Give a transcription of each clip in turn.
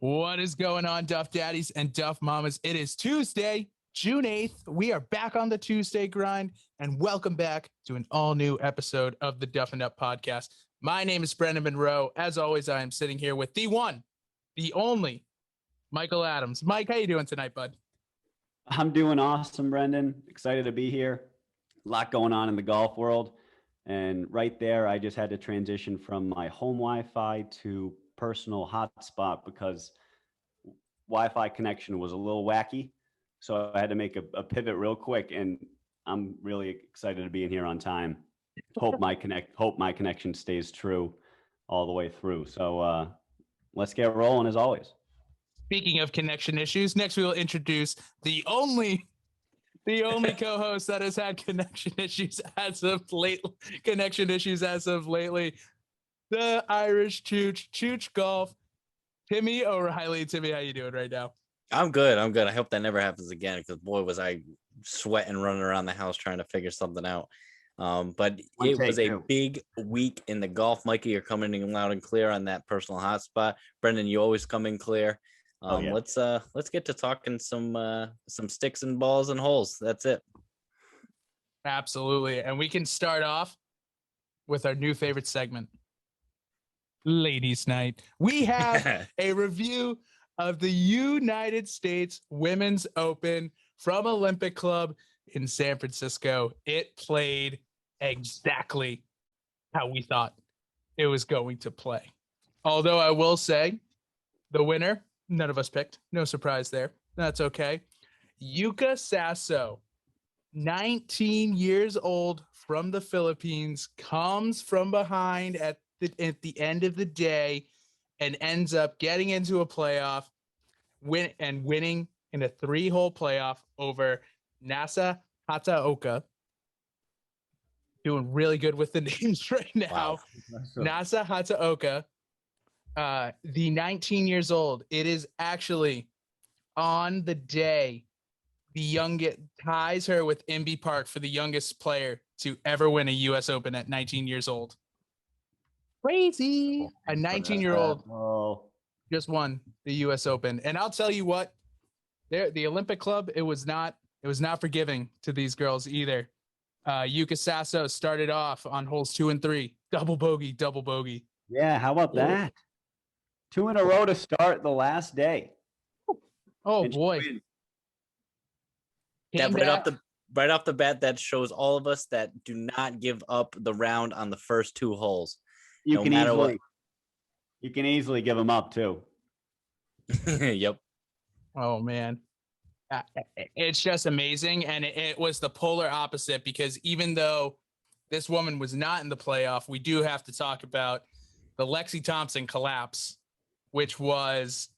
What is going on, Duff Daddies and Duff Mamas? It is Tuesday, June 8th. We are back on the Tuesday grind, and welcome back to an all-new episode of the Duffin Up podcast. My name is Brendan Monroe. As always, I am sitting here with the one, the only, Michael Adams. Mike, how you doing tonight, bud? I'm doing awesome, Brendan. Excited to be here. A lot going on in the golf world. And right there, I just had to transition from my home Wi-Fi to personal hotspot because Wi-Fi connection was a little wacky. So I had to make a pivot real quick, and I'm really excited to be in here on time. Hope my connection stays true all the way through. So let's get rolling as always. Speaking of connection issues, next we will introduce the only co-host that has had connection issues as of lately, the Irish Chooch Golf, Timmy O'Reilly. Timmy, how you doing right now? I'm good. I hope that never happens again, because boy, was I sweating running around the house trying to figure something out. But it was a big week in the golf. Mikey, you're coming in loud and clear on that personal hotspot. Brendan, you always come in clear. Let's get to talking some sticks and balls and holes. That's it. Absolutely. And we can start off with our new favorite segment, Ladies Night. We have a review of the United States Women's Open from Olympic Club in San Francisco. It played exactly how we thought it was going to play. Although I will say the winner, none of us picked. No surprise there. That's okay. Yuka Saso, 19 years old, from the Philippines, comes from behind at the end of the day and ends up getting into a playoff, winning in a 3-hole playoff over Nasa Hataoka. Doing really good with the names right now. Wow. Nasa Hataoka. The 19 years old. It is actually on the day the youngest ties her with Imby Park for the youngest player to ever win a U.S. Open at 19 years old. Crazy. A 19-year-old just won the U.S. Open. And I'll tell you what, the Olympic Club, it was not forgiving to these girls either. Yuka Saso started off on holes 2 and 3. Double bogey. Yeah, how about that? 2 in a row to start the last day. Oh, boy. Right off the bat, that shows all of us that do not give up the round on the first 2 holes. You can easily give them up too. Yep. Oh, man. It's just amazing. And it was the polar opposite, because even though this woman was not in the playoff, we do have to talk about the Lexi Thompson collapse, which was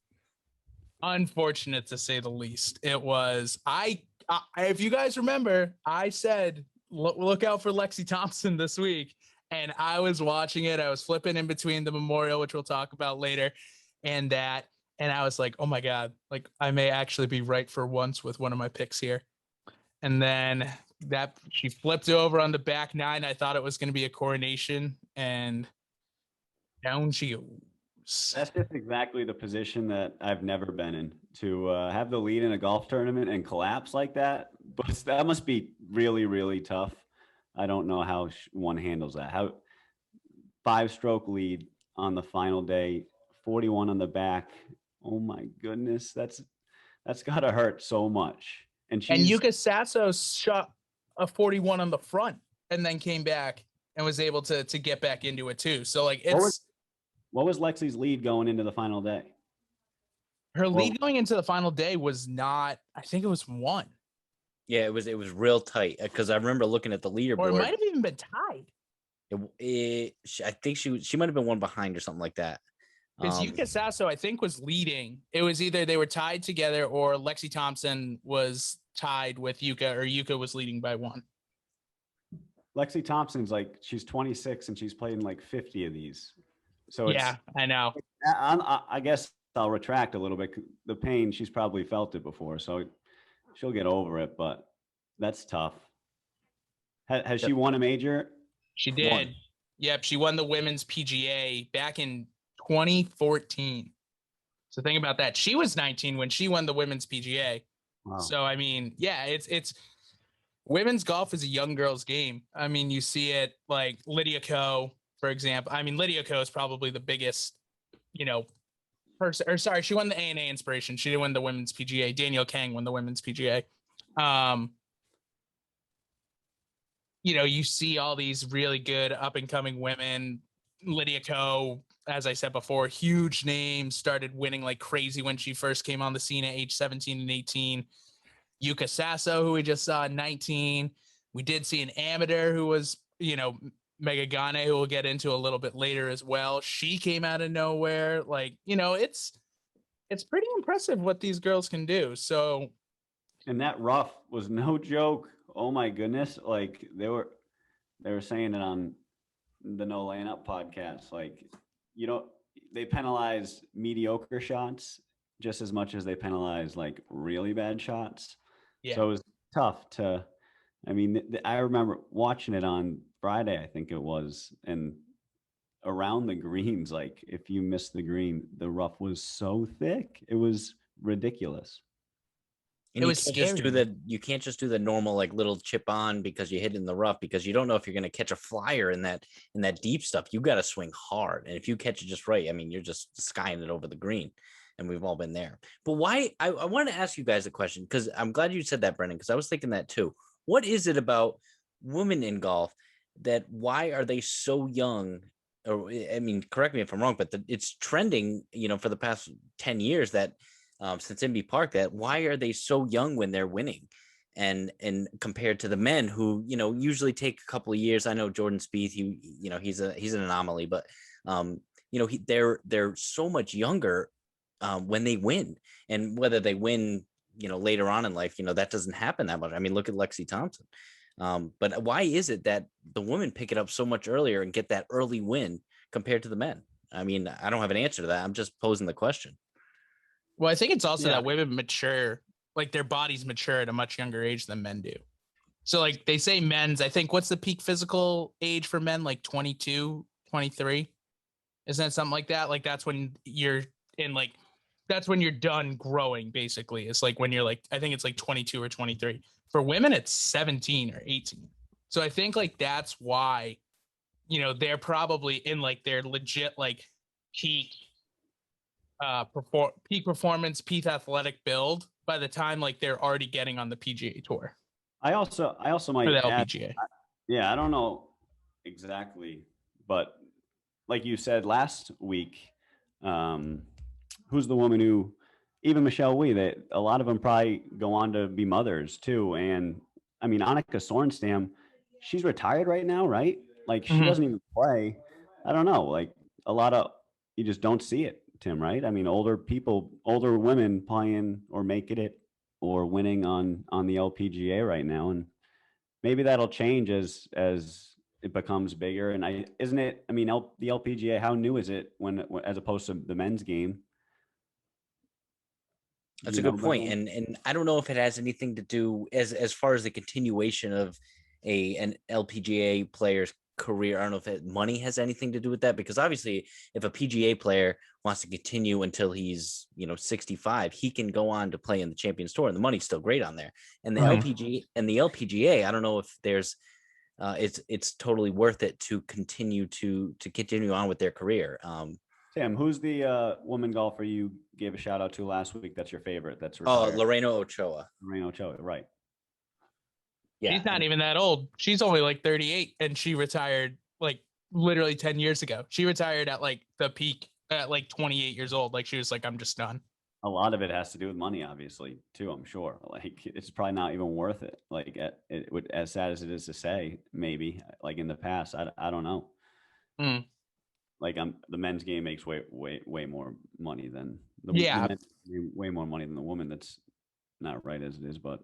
unfortunate to say the least. It was, if you guys remember, I said, look out for Lexi Thompson this week. And I was watching it. I was flipping in between the memorial, which we'll talk about later, and that. And I was like, oh my God, like I may actually be right for once with one of my picks here. And then she flipped over on the back 9. I thought it was going to be a coronation, and down she goes. That's just exactly the position that I've never been in, to have the lead in a golf tournament and collapse like that. But that must be really, really tough. I don't know how one handles that. How 5-stroke lead on the final day, 41 on the back. Oh my goodness, that's gotta hurt so much. And Yuka Saso shot a 41 on the front and then came back and was able to get back into it too. So like what was Lexi's lead going into the final day? Her lead going into the final day was not, I think it was 1. Yeah, it was real tight, because I remember looking at the leaderboard. Or it might have even been tied. I think she might have been 1 behind or something like that. Because Yuka Saso, I think, was leading. It was either they were tied together or Lexi Thompson was tied with Yuka, or Yuka was leading by 1. Lexi Thompson's she's 26 and she's played in 50 of these. So yeah, I know. I guess I'll retract a little bit. The pain, she's probably felt it before, so she'll get over it, but that's tough. Has she won a major? She did. Yep, she won the Women's PGA back in 2014. So think about that. She was 19 when she won the women's PGA. Wow. So I mean, yeah, it's women's golf is a young girl's game. I mean, you see it like Lydia Ko, for example. I mean, Lydia Ko is probably the biggest, person. Or sorry, she won the ANA Inspiration. She didn't win the women's PGA. Danielle Kang won the women's PGA. You see all these really good up and coming women. Lydia Ko, as I said before, huge name, started winning like crazy when she first came on the scene at age 17 and 18. Yuka Saso, who we just saw at 19. We did see an amateur who was, Megha Ganne, who we'll get into a little bit later as well. She came out of nowhere. It's pretty impressive what these girls can do. So, and that rough was no joke. Oh my goodness! Like they were saying it on the No Laying Up podcast. Like, they penalize mediocre shots just as much as they penalize like really bad shots. Yeah. So it was tough to. I mean, I remember watching it on Friday, I think it was, and around the greens, like if you missed the green, the rough was so thick, it was ridiculous. And you can't just do the normal like little chip on because you hit in the rough, because you don't know if you're going to catch a flyer in that deep stuff. You got to swing hard, and if you catch it just right, I mean, you're just skying it over the green, and we've all been there. But why? I want to ask you guys a question, because I'm glad you said that, Brendan, because I was thinking that too. What is it about women in golf that why are they so young? Or I mean, correct me if I'm wrong, but it's trending, for the past 10 years that. Since Inbee Park, that why are they so young when they're winning, and compared to the men who usually take a couple of years. I know Jordan Spieth, he's an anomaly, but they're so much younger when they win, and whether they win later on in life, that doesn't happen that much. I mean, look at Lexi Thompson. But why is it that the women pick it up so much earlier and get that early win compared to the men? I mean, I don't have an answer to that. I'm just posing the question. Well, I think it's also that women mature, like their bodies mature at a much younger age than men do. So like they say men's, I think, what's the peak physical age for men? Like 22, 23? Isn't that something like that? Like that's when you're that's when you're done growing, basically. It's like when you're like, I think it's like 22 or 23. For women, it's 17 or 18. So I think like that's why, they're probably in like their legit like peak performance, peak athletic build by the time like they're already getting on the PGA Tour. I also might the add, LPGA. I don't know exactly, but like you said last week, who's the woman who, even Michelle Wee, that a lot of them probably go on to be mothers too. And I mean, Annika Sorenstam, she's retired right now, right? Like she doesn't even play. I don't know. Like you just don't see it, Tim, right? I mean, older women playing or making it or winning on the LPGA right now. And maybe that'll change as it becomes bigger. And the LPGA, how new is it as opposed to the men's game? That's a good point. And I don't know if it has anything to do as far as the continuation of an LPGA player's career. I don't know if money has anything to do with that, because obviously if a PGA player wants to continue until he's 65, he can go on to play in the Champions Tour, and the money's still great on there. And the LPGA, I don't know if there's it's totally worth it to continue on with their career. Tim, who's the woman golfer you gave a shout out to last week that's your favorite? That's retired? Lorena Ochoa. Right. Yeah, she's not even that old. She's only like 38, and she retired like literally 10 years ago. She retired at like the peak at like 28 years old. Like she was like, I'm just done. A lot of it has to do with money, obviously, too, I'm sure. Like it's probably not even worth it. Like it would, as sad as it is to say, maybe like in the past, I don't know. Like the men's game makes way more money than the men's way more money than the woman. That's not right as it is, but.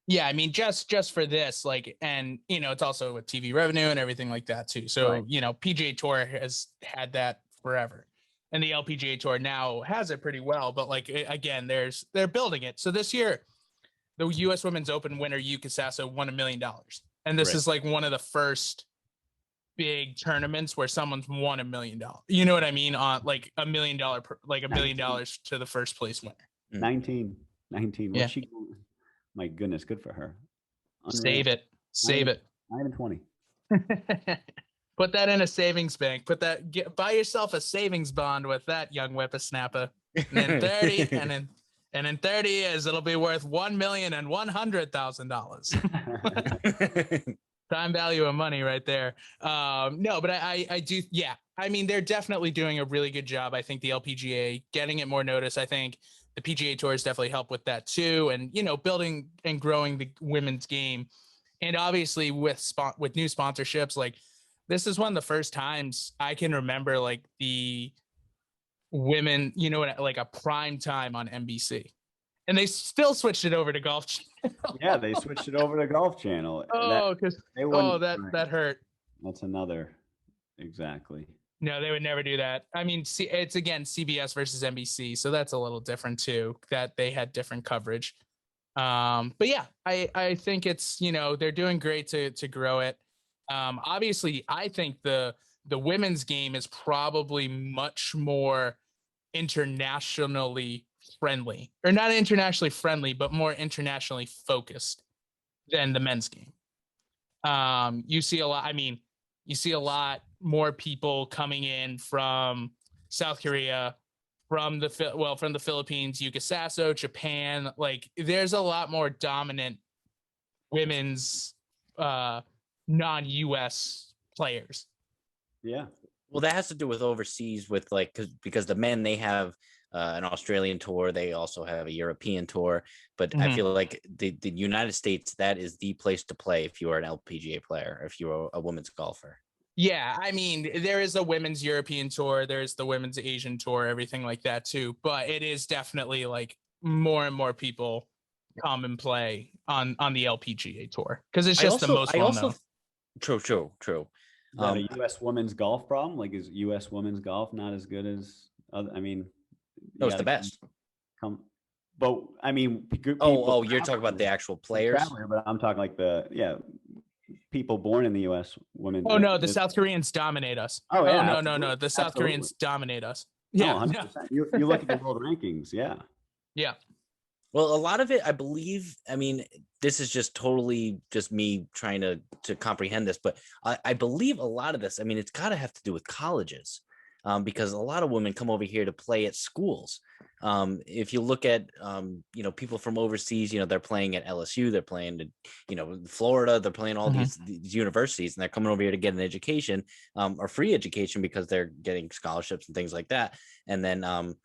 Yeah, I mean, just for this, like, and it's also with TV revenue and everything like that too. So right. PGA Tour has had that forever, and the LPGA Tour now has it pretty well. But like again, they're building it. So this year, the U.S. Women's Open winner Yuka Saso won $1 million, and this is like one of the first big tournaments where someone's won $1 million. You know what I mean? On like $1 million, like $1 million to the first place winner. 19. Yeah. What's she? My goodness, good for her. Unreal. Save it. 9 and 20. Put that in a savings bank. Buy yourself a savings bond with that, young whippersnapper. And then 30, and in 30 years, it'll be worth $1,100,000. Time value of money right there. No, but I do. Yeah. I mean, they're definitely doing a really good job. I think the LPGA getting it more notice. I think the PGA Tour has definitely helped with that too. And, building and growing the women's game. And obviously with new sponsorships, like this is one of the first times I can remember like the women, like a prime time on NBC. And they still switched it over to Golf Channel. Yeah, they switched it over to Golf Channel. That hurt. That's another. Exactly. No, they would never do that. I mean, it's again CBS versus NBC, so that's a little different too. That they had different coverage. But yeah, I think it's they're doing great to grow it. Obviously, I think the women's game is probably much more internationally friendly, or not internationally friendly, but more internationally focused than the men's game. You see a lot more people coming in from South Korea, from the Philippines, Yuka Saso, Japan. Like there's a lot more dominant women's non-US players. Yeah. Well, that has to do with overseas with because the men, they have an Australian tour. They also have a European tour. But I feel like the United States, that is the place to play if you are an LPGA player, if you're a women's golfer. Yeah, I mean, there is a women's European tour. There's the women's Asian tour, everything like that too. But it is definitely like more and more people come and play on the LPGA tour because it's just the most well-known. True. Is that a U.S. women's golf problem? Like, is U.S. women's golf not as good as other? I mean, no, it's the best. But I mean, you're talking about the actual players. But I'm talking like people born in the U.S. women. Oh no, the South Koreans dominate us. Oh yeah, no, the South Koreans dominate us. Yeah, 100%. You look at the world rankings. Yeah. Well, a lot of it, I believe, I mean, this is just me trying to comprehend this, but I believe a lot of this, I mean, it's got to have to do with colleges, because a lot of women come over here to play at schools. If you look at, people from overseas, they're playing at LSU, they're playing at, Florida, they're playing all these universities, and they're coming over here to get an education, or free education because they're getting scholarships and things like that. And then some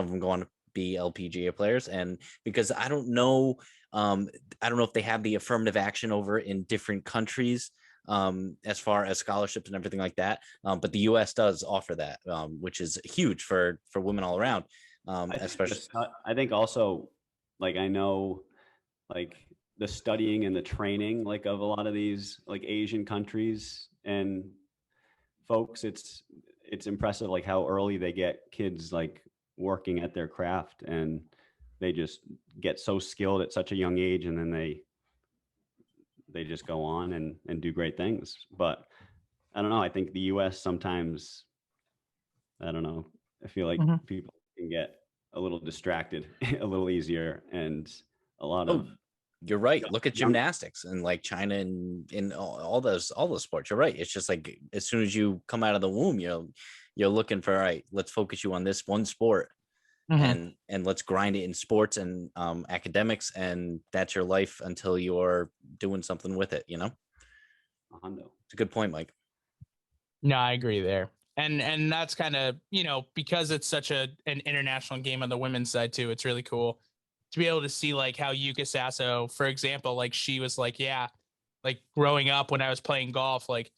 of them go on to be LPGA players. And because I don't know if they have the affirmative action over in different countries, as far as scholarships and everything like that. But the US does offer that, which is huge for women all around. Especially, I think also, like, I know, like the studying and the training, like of a lot of these like Asian countries and folks, it's impressive, like how early they get kids like working at their craft, and they just get so skilled at such a young age, and then they just go on and do great things. But I don't know, I think the US sometimes, I don't know, I feel like people can get a little distracted a little easier, and a lot of you're right. Look at gymnastics and like China and in all those sports. You're right. It's just like as soon as you come out of the womb, you're looking for, all right, let's focus you on this one sport, and let's grind it in sports and academics, and that's your life until you're doing something with it. It's a good point, Mike. No, I agree there. And that's kind of, because it's such an international game on the women's side too, it's really cool to be able to see like how Yuka Saso, for example, like she was like, yeah, like growing up when I was playing golf, like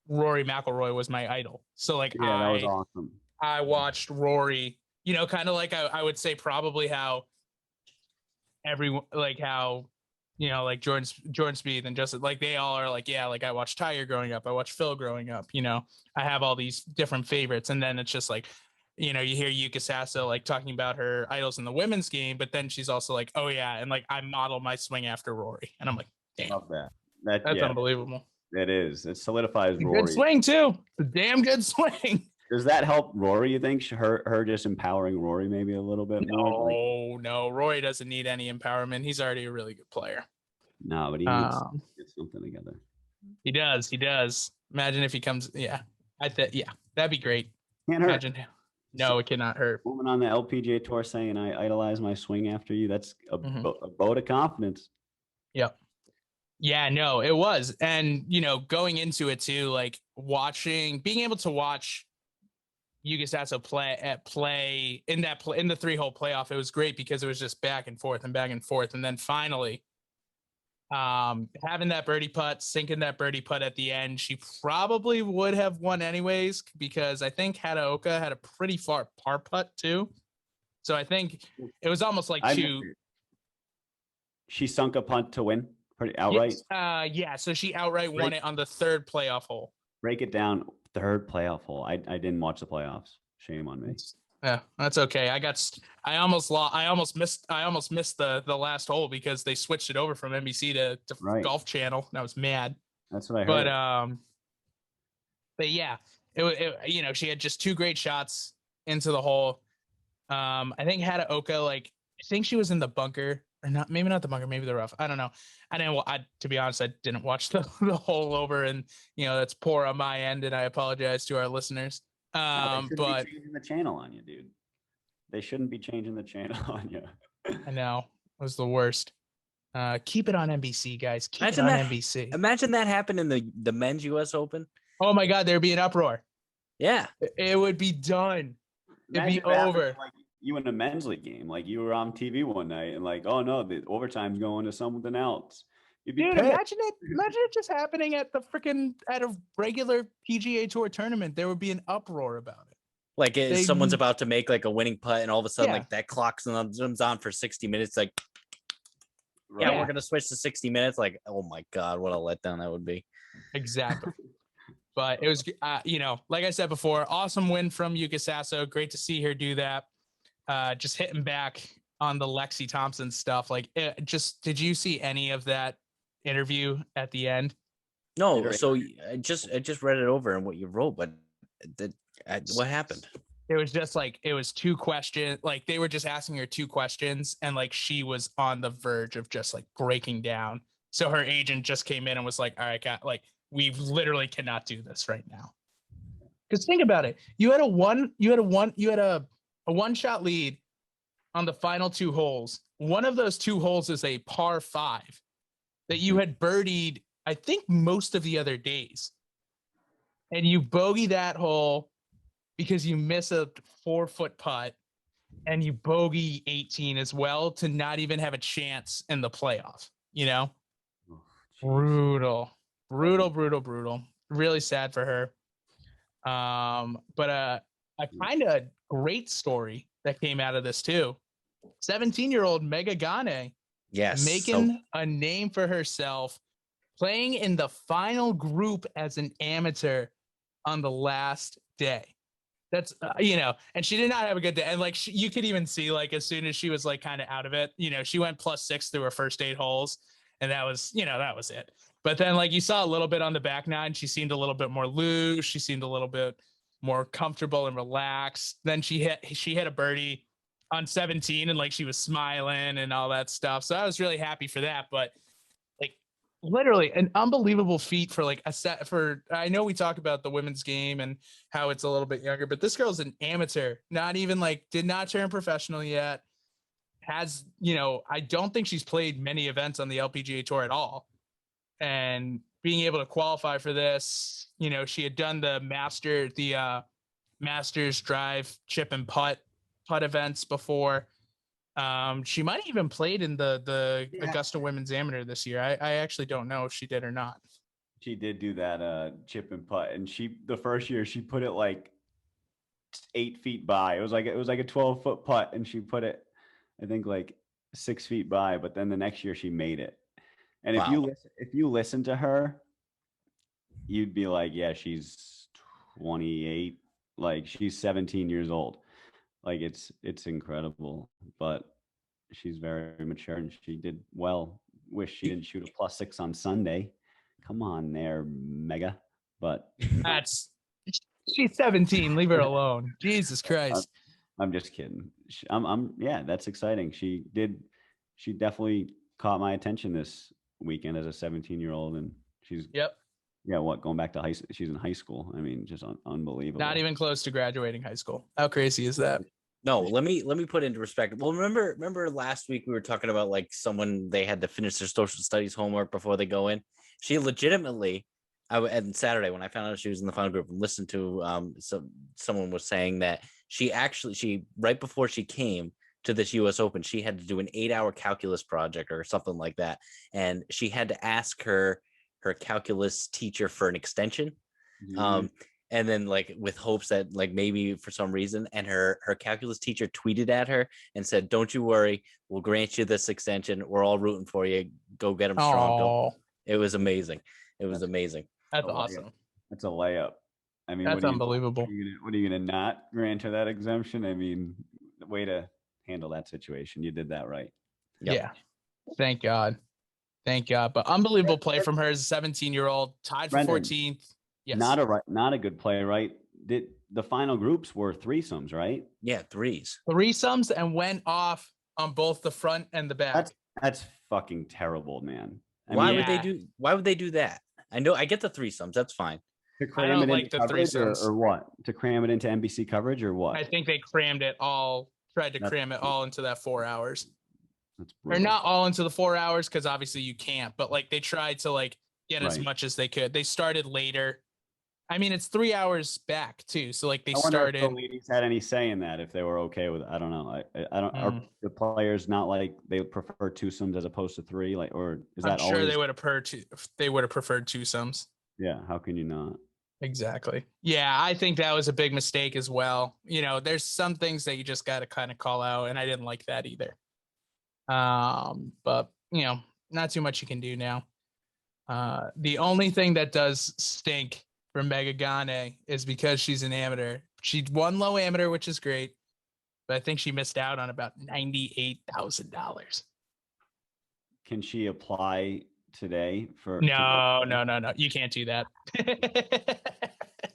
Rory McIlroy was my idol. So like, that was awesome. I watched Rory, kind of like I would say probably how everyone, like how, like Jordan Spieth and Justin, like they all are like, yeah, like I watched Tiger growing up. I watched Phil growing up, I have all these different favorites. And then it's just like, you hear Yuka Saso like talking about her idols in the women's game, but then she's also like, oh yeah, and like I model my swing after Rory. And I'm like, damn, love that. That's unbelievable. It is. It solidifies Good Rory. swing too. It's a damn good swing. Does that help Rory? You think her just empowering Rory maybe a little bit more? Like, No. Rory doesn't need any empowerment. He's already a really good player. no, but he needs to get something together. He does. Imagine if he comes. Yeah, yeah, that'd be great. Can't hurt. Imagine. No, it cannot hurt. Woman on the LPGA tour saying I idolize my swing after you. That's a vote of confidence. Yep. Yeah, no, it was. And, going into it too, like being able to watch Yuka Saso play in the 3-hole playoff, it was great because it was just back and forth. And then finally, having that birdie putt, sinking that birdie putt at the end, she probably would have won anyways, because I think Hataoka had a pretty far par putt too. So I think it was almost like she sunk a punt to win pretty outright. Yeah. So she outright won it on the 3rd playoff hole. Break it down. 3rd playoff hole. I didn't watch the playoffs. Shame on me. Yeah, that's okay. I almost missed the last hole because they switched it over from NBC to Golf Channel, and I was mad. That's what I heard. But yeah, it she had just 2 great shots into the hole. I think Hataoka, I think she was in the bunker or not, maybe not the bunker, maybe the rough. I don't know. To be honest, I didn't watch the hole over, and that's poor on my end, and I apologize to our listeners. But be changing the channel on you, dude. They shouldn't be changing the channel on you. I know, it was the worst. Keep it on NBC, guys. Keep it on NBC. Imagine that happened in the men's U.S. Open. Oh my God, there'd be an uproar. Yeah, it would be done. It'd be over. Like you in a men's league game, like you were on TV one night, and oh no, the overtime's going to something else. Dude, imagine it just happening at a regular PGA Tour tournament. There would be an uproar about it. Like someone's about to make a winning putt, and all of a sudden, that clock zooms on for 60 minutes. Like, yeah, we're gonna switch to 60 minutes. Like, oh my God, what a letdown that would be. Exactly. But it was, like I said before, awesome win from Yuka Saso. Great to see her do that. Just hitting back on the Lexi Thompson stuff. Did you see any of that interview at the end? No, so I just read it over and what you wrote, but what happened? It was just it was 2 questions. They were just asking her 2 questions, and she was on the verge of just breaking down. So her agent just came in and was like, "All right, we literally cannot do this right now." Because think about it, you had a 1-shot lead on the final 2 holes. One of those 2 holes is a par 5 that you had birdied, I think, most of the other days. And you bogey that hole because you miss a 4-foot putt, and you bogey 18 as well to not even have a chance in the playoff, Brutal. Really sad for her. But a kind of great story that came out of this too. 17-year-old Megha Ganne, making a name for herself, playing in the final group as an amateur on the last day. That's and she did not have a good day. And you could even see as soon as she was kind of out of it, she went +6 through her first 8 holes, and that was that was it. But then you saw a little bit on the back 9, she seemed a little bit more loose. She seemed a little bit more comfortable and relaxed. Then she hit a birdie on 17, and she was smiling and all that stuff. So I was really happy for that. But literally an unbelievable feat for I know we talk about the women's game and how it's a little bit younger, but this girl's an amateur, not even did not turn professional yet. Has, I don't think she's played many events on the LPGA Tour at all. And being able to qualify for this, she had done the Masters drive, chip and putt events before. She might have even played in the Augusta Women's Amateur this year. I actually don't know if she did or not. She did do that chip and putt, and the first year she put it 8 feet by. It was like a 12-foot putt, and she put it, I think, 6 feet by. But then the next year she made it. And if you listen to her, you'd be like, yeah, she's 28, she's 17 years old. It's incredible, but she's very mature and she did well. Wish she didn't shoot a +6 on Sunday come on there, Megha. But she's 17. Leave her alone. Jesus Christ. I'm just kidding. Yeah, that's exciting. She definitely caught my attention this weekend as a 17-year-old, and she's going back to high school. She's in high school. I mean, just unbelievable. Not even close to graduating high school. How crazy is that? No, let me put into perspective. Well, remember last week we were talking about like someone, they had to finish their social studies homework before they go in. She legitimately, and Saturday when I found out she was in the final group, listened to someone was saying that she right before she came to this US Open, she had to do an 8-hour calculus project or something like that, and she had to ask her calculus teacher for an extension. Mm-hmm. And then like with hopes that like maybe for some reason, and her calculus teacher tweeted at her and said, "Don't you worry, we'll grant you this extension. We're all rooting for you. Go get them strong." It was amazing. It was amazing. That's awesome. That's a layup. I mean, that's unbelievable. What are you going to not grant her that exemption? I mean, the way to handle that situation. You did that right. Yep. Yeah. Thank God. But unbelievable play from her as a 17-year-old, tied for 14th. Yes. Not a good play, right? The final groups were threesomes, right? Yeah, threesomes, and went off on both the front and the back. That's fucking terrible, man. Why would they do that? I know I get the threesomes, that's fine. To cram it into coverage or what? To cram it into NBC coverage or what? I think they crammed it all, tried to cram it all into that 4 hours. Or not all into the 4 hours, because obviously you can't, but like they tried to like get as much as they could. They started later. I mean, it's 3 hours back too. So like they started. If the ladies had any say in that, if they were okay with it. I don't know. I don't. Are the players not like they prefer twosomes as opposed to three? Like, or is that? I'm sure they would have preferred twosomes. Yeah. How can you not? Exactly. Yeah, I think that was a big mistake as well. You know, there's some things that you just got to kind of call out, and I didn't like that either. But you know, not too much you can do now. The only thing that does stink for Megha Ganne is because she's an amateur. She won low amateur, which is great, but I think she missed out on about $98,000. Can she apply today for? No. You can't do that.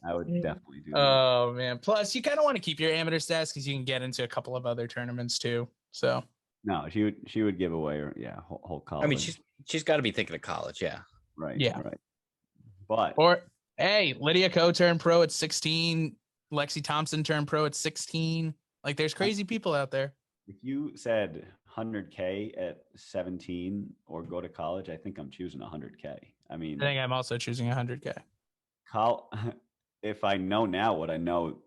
I would definitely do that. Oh man! Plus, you kind of want to keep your amateur stats because you can get into a couple of other tournaments too. So. No, she would give away whole college. I mean, she's got to be thinking of college, yeah. Right. Yeah. Right. But hey, Lydia Ko turned pro at 16. Lexi Thompson turned pro at 16. Like, there's crazy people out there. If you said 100K at 17 or go to college, I think I'm choosing 100K. I mean, I think I'm also choosing 100K. If I know now what I know.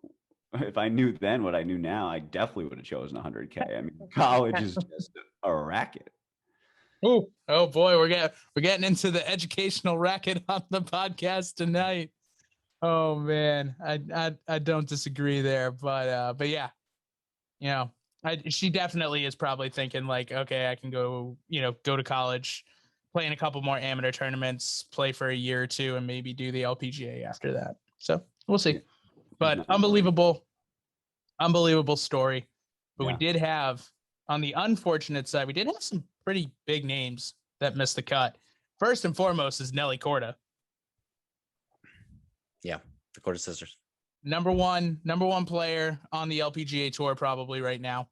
If I knew then what I knew now, I definitely would have chosen 100K. I mean, college is just a racket. Oh boy, we're getting into the educational racket on the podcast tonight. Oh man, I don't disagree there, but yeah, you know, she definitely is probably thinking like, okay, I can go to college, play in a couple more amateur tournaments, play for a year or two, and maybe do the LPGA after that. So we'll see. But unbelievable story. But we did have, on the unfortunate side, we did have some pretty big names that missed the cut. First and foremost is Nelly Korda. Yeah, the Korda sisters. Number one player on the LPGA tour probably right now.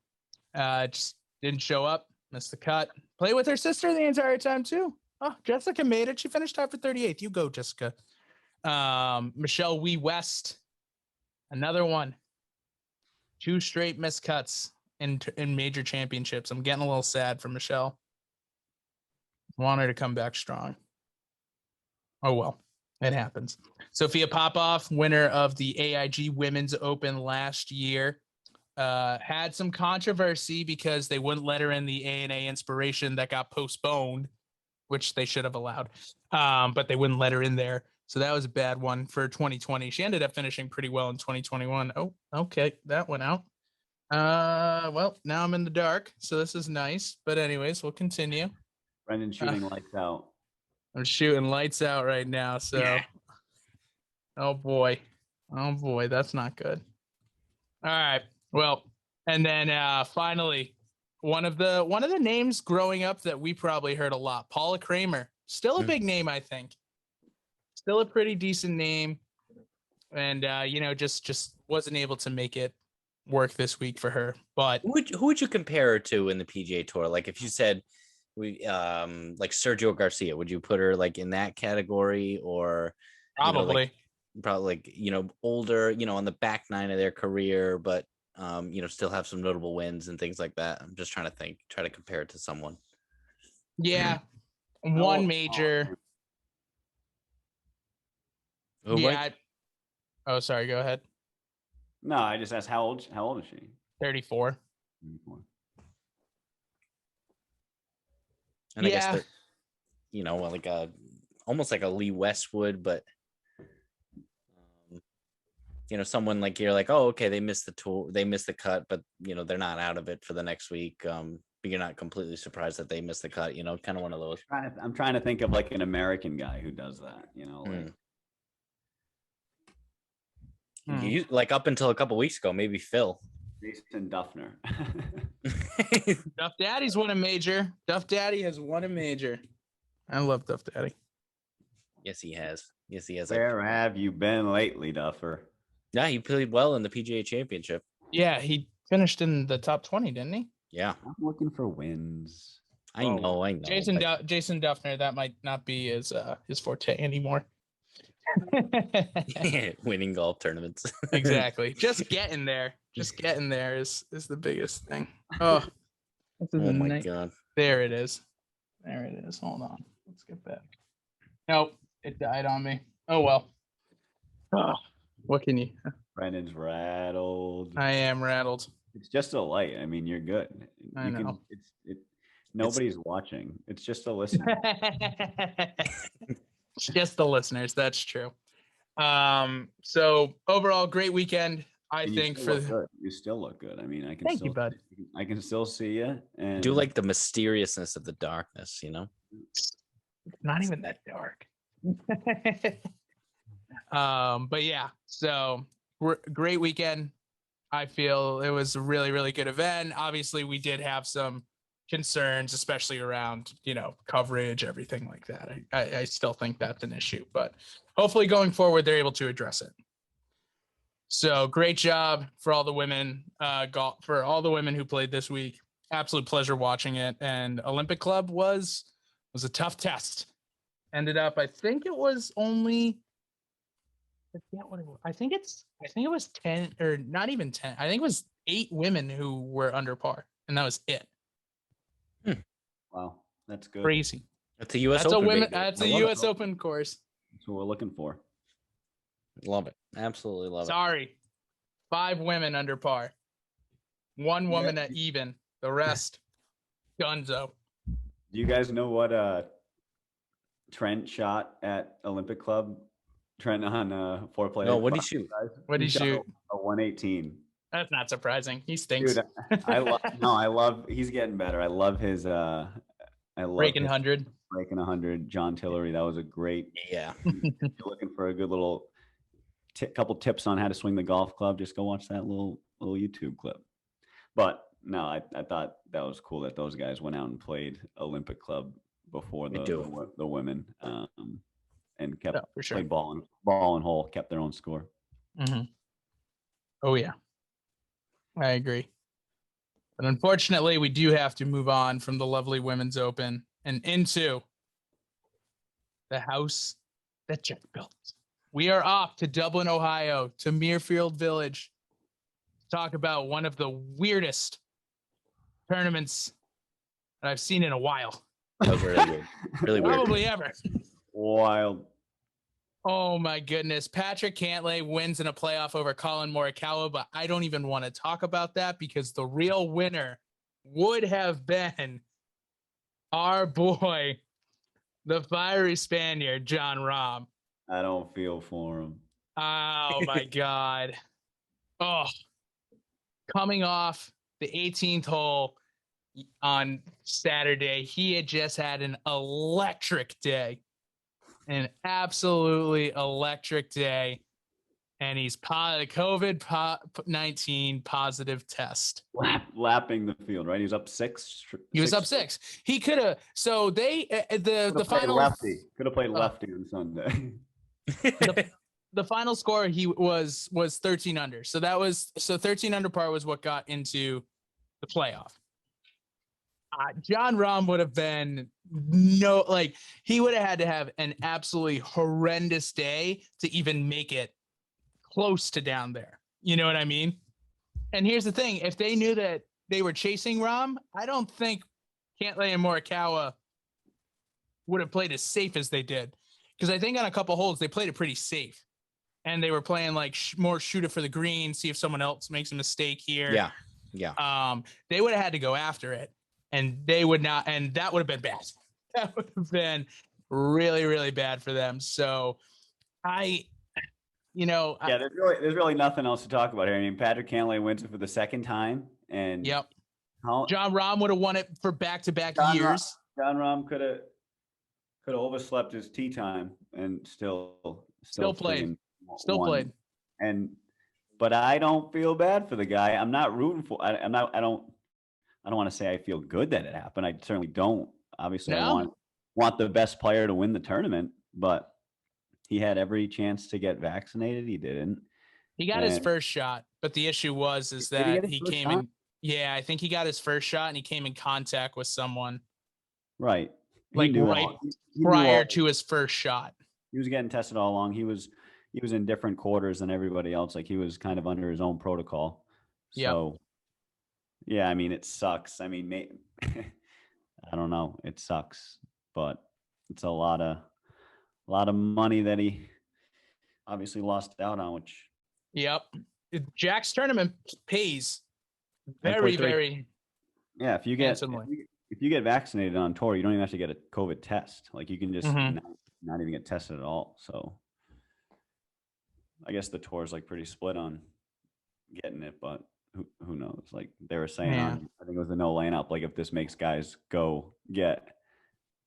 Just didn't show up, missed the cut. Played with her sister the entire time too. Oh, Jessica made it. She finished tied for 38th. You go, Jessica. Michelle Wee West. Another one. 2 straight missed cuts in major championships. I'm getting a little sad for Michelle. Want her to come back strong. Oh, well, it happens. Sophia Popov, winner of the AIG Women's Open last year, had some controversy because they wouldn't let her in the ANA Inspiration that got postponed, which they should have allowed, but they wouldn't let her in there. So that was a bad one for 2020. She ended up finishing pretty well in 2021. Oh, okay. That went out. Well, now I'm in the dark, so this is nice. But anyways, we'll continue. Brendan's shooting lights out. I'm shooting lights out right now. So, yeah. Oh boy, that's not good. All right. Well, and then finally, one of the names growing up that we probably heard a lot, Paula Kramer, still a big name, I think. still a pretty decent name. And, just wasn't able to make it work this week for her. But who would you compare her to in the PGA Tour? Like if you said like Sergio Garcia, would you put her like in that category, or probably older, on the back nine of their career, but still have some notable wins and things like that? I'm just trying to try to compare it to someone. Yeah, one major. Oh, sorry. Go ahead. No, I just asked how old is she? 34. 34. And I guess that, almost like a Lee Westwood, but someone like you're like, oh, okay, they missed the tour, they missed the cut, but they're not out of it for the next week. But you're not completely surprised that they missed the cut. Kind of one of those. I'm trying to think of like an American guy who does that. Like up until a couple weeks ago, maybe Phil. Jason Duffner. Duff Daddy's won a major. Duff Daddy has won a major. I love Duff Daddy. Yes, he has. Where have you been lately, Duffer? Yeah, he played well in the PGA Championship. Yeah, he finished in the top 20, didn't he? Yeah. I'm looking for wins. I know. Jason Duffner, that might not be his forte anymore. Winning golf tournaments. Exactly. Just getting there is the biggest thing. Oh my God. There it is. Hold on. Let's get back. Nope, it died on me. Oh well. Oh, what can you? Brandon's rattled. I am rattled. It's just a light. I mean, you're good. I know. Nobody's watching. It's just a listener. It's just the listeners. That's true. So overall, great weekend. You still look good. I mean, Thank you, bud. I can still see you. And I do like the mysteriousness of the darkness. It's not even that dark. But yeah. So great weekend. I feel it was a really, really good event. Obviously, we did have some concerns, especially around, coverage, everything like that. I still think that's an issue, but hopefully going forward, they're able to address it. So great job for all the women, for all the women who played this week. Absolute pleasure watching it. And Olympic Club was a tough test. Ended up, I think it was only, I think it was 10 or not even 10. I think it was 8 women who were under par, and that was it. Wow, that's good. Crazy. That's a U.S. Open. That's a U.S. Open course. That's what we're looking for. Love it. Absolutely love it. Sorry. 5 women under par. 1 woman at even. The rest, gunzo. Do you guys know what Trent shot at Olympic Club? Trent on 4-play. No, what did he shoot? What did he shoot? A 118. That's not surprising. He stinks. Dude, I love. He's getting better. I love his. I love breaking 100. Breaking 100. John Tillery. That was a great. Yeah. If you're looking for a good little couple tips on how to swing the golf club, just go watch that little YouTube clip. But no, I thought that was cool that those guys went out and played Olympic Club before the women, and kept playing ball and hole, kept their own score. Mm-hmm. Oh yeah. I agree. But unfortunately, we do have to move on from the lovely Women's Open and into the house that Jeff built. We are off to Dublin, Ohio, to Muirfield Village to talk about one of the weirdest tournaments that I've seen in a while. That was really weird. Really weird. Probably ever. Wild. Oh my goodness. Patrick Cantlay wins in a playoff over Colin Morikawa, but I don't even want to talk about that because the real winner would have been our boy, the fiery Spaniard, John Rahm. I don't feel for him. Oh my God. Oh, coming off the 18th hole on Saturday, he had just had an electric day. An absolutely electric day, and he's COVID-19 positive test. Lapping the field, right? He was up 6. He was up 6. He could have. So they the final lefty could have played lefty on Sunday. The final score he was 13 under. So 13 under par was what got into the playoff. John Rahm would have been he would have had to have an absolutely horrendous day to even make it close to down there. You know what I mean? And here's the thing. If they knew that they were chasing Rahm, I don't think Cantlay and Morikawa would have played as safe as they did. Because I think on a couple holes, they played it pretty safe. And they were playing like more shoot it for the green, see if someone else makes a mistake here. Yeah. They would have had to go after it, and they would not, and that would have been bad. That would have been really, really bad for them. So there's really nothing else to talk about here. I mean, Patrick Cantlay wins it for the second time, and John Rahm would have won it for back-to-back years. John Rahm could have overslept his tee time and still played. But I don't feel bad for the guy. I'm not rooting for. I don't want to say I feel good that it happened. I certainly don't. Obviously, I want the best player to win the tournament, but he had every chance to get vaccinated. He didn't. He got his first shot, but the issue was that he came in. Yeah, I think he got his first shot and he came in contact with someone. Right. Prior to his first shot. He was getting tested all along. He was in different quarters than everybody else. Like he was kind of under his own protocol. So, yeah, I mean, it sucks. I mean, I don't know. It sucks, but it's a lot of money that he obviously lost out on, which. Yep. Jack's tournament pays very, very. Yeah. If you get vaccinated on tour, you don't even have to get a COVID test. Like you can just not even get tested at all. So I guess the tour is like pretty split on getting it, but who knows? Like they were saying I think it was the no laying up. Like if this makes guys go get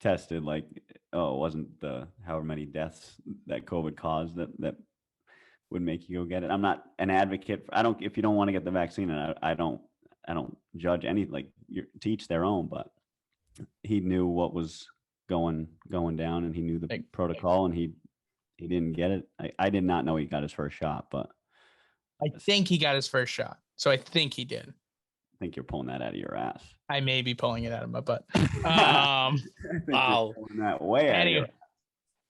tested, like, it wasn't the however many deaths that COVID caused that would make you go get it. I'm not an advocate. If you don't want to get the vaccine, and I don't judge any, like to each their own, but he knew what was going down and he knew the protocol and he didn't get it. I did not know he got his first shot, but I think he got his first shot. So I think he did. I think you're pulling that out of your ass. I may be pulling it out of my butt. Wow. That way anyway.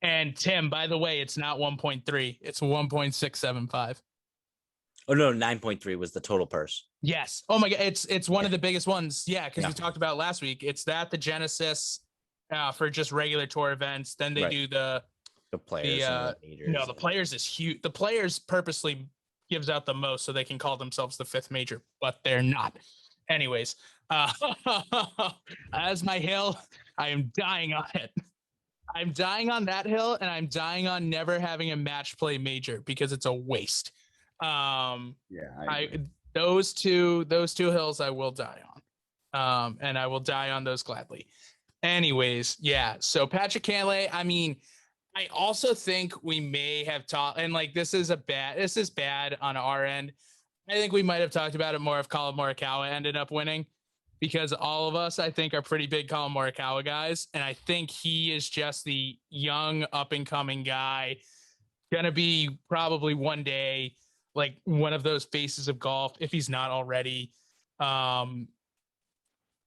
And Tim, by the way, it's not 1.3. It's 1.675. Oh no, 9.3 was the total purse. Yes. Oh my God. It's one of the biggest ones. Yeah. Cause we talked about last week. It's the Genesis for just regular tour events. Then they do the players. The players is huge. The players purposely gives out the most so they can call themselves the fifth major, but they're not. Anyways, as my hill, I am dying on it. I'm dying on that hill, and I'm dying on never having a match play major because it's a waste. Those two hills I will die on, and I will die on those gladly. Anyways, yeah. So Patrick Cantlay, I mean, I also think we may have talked, and like this is bad on our end. I think we might have talked about it more if Collin Morikawa ended up winning, because all of us, I think, are pretty big Collin Morikawa guys. And I think he is just the young up and coming guy, going to be probably one day like one of those faces of golf, if he's not already.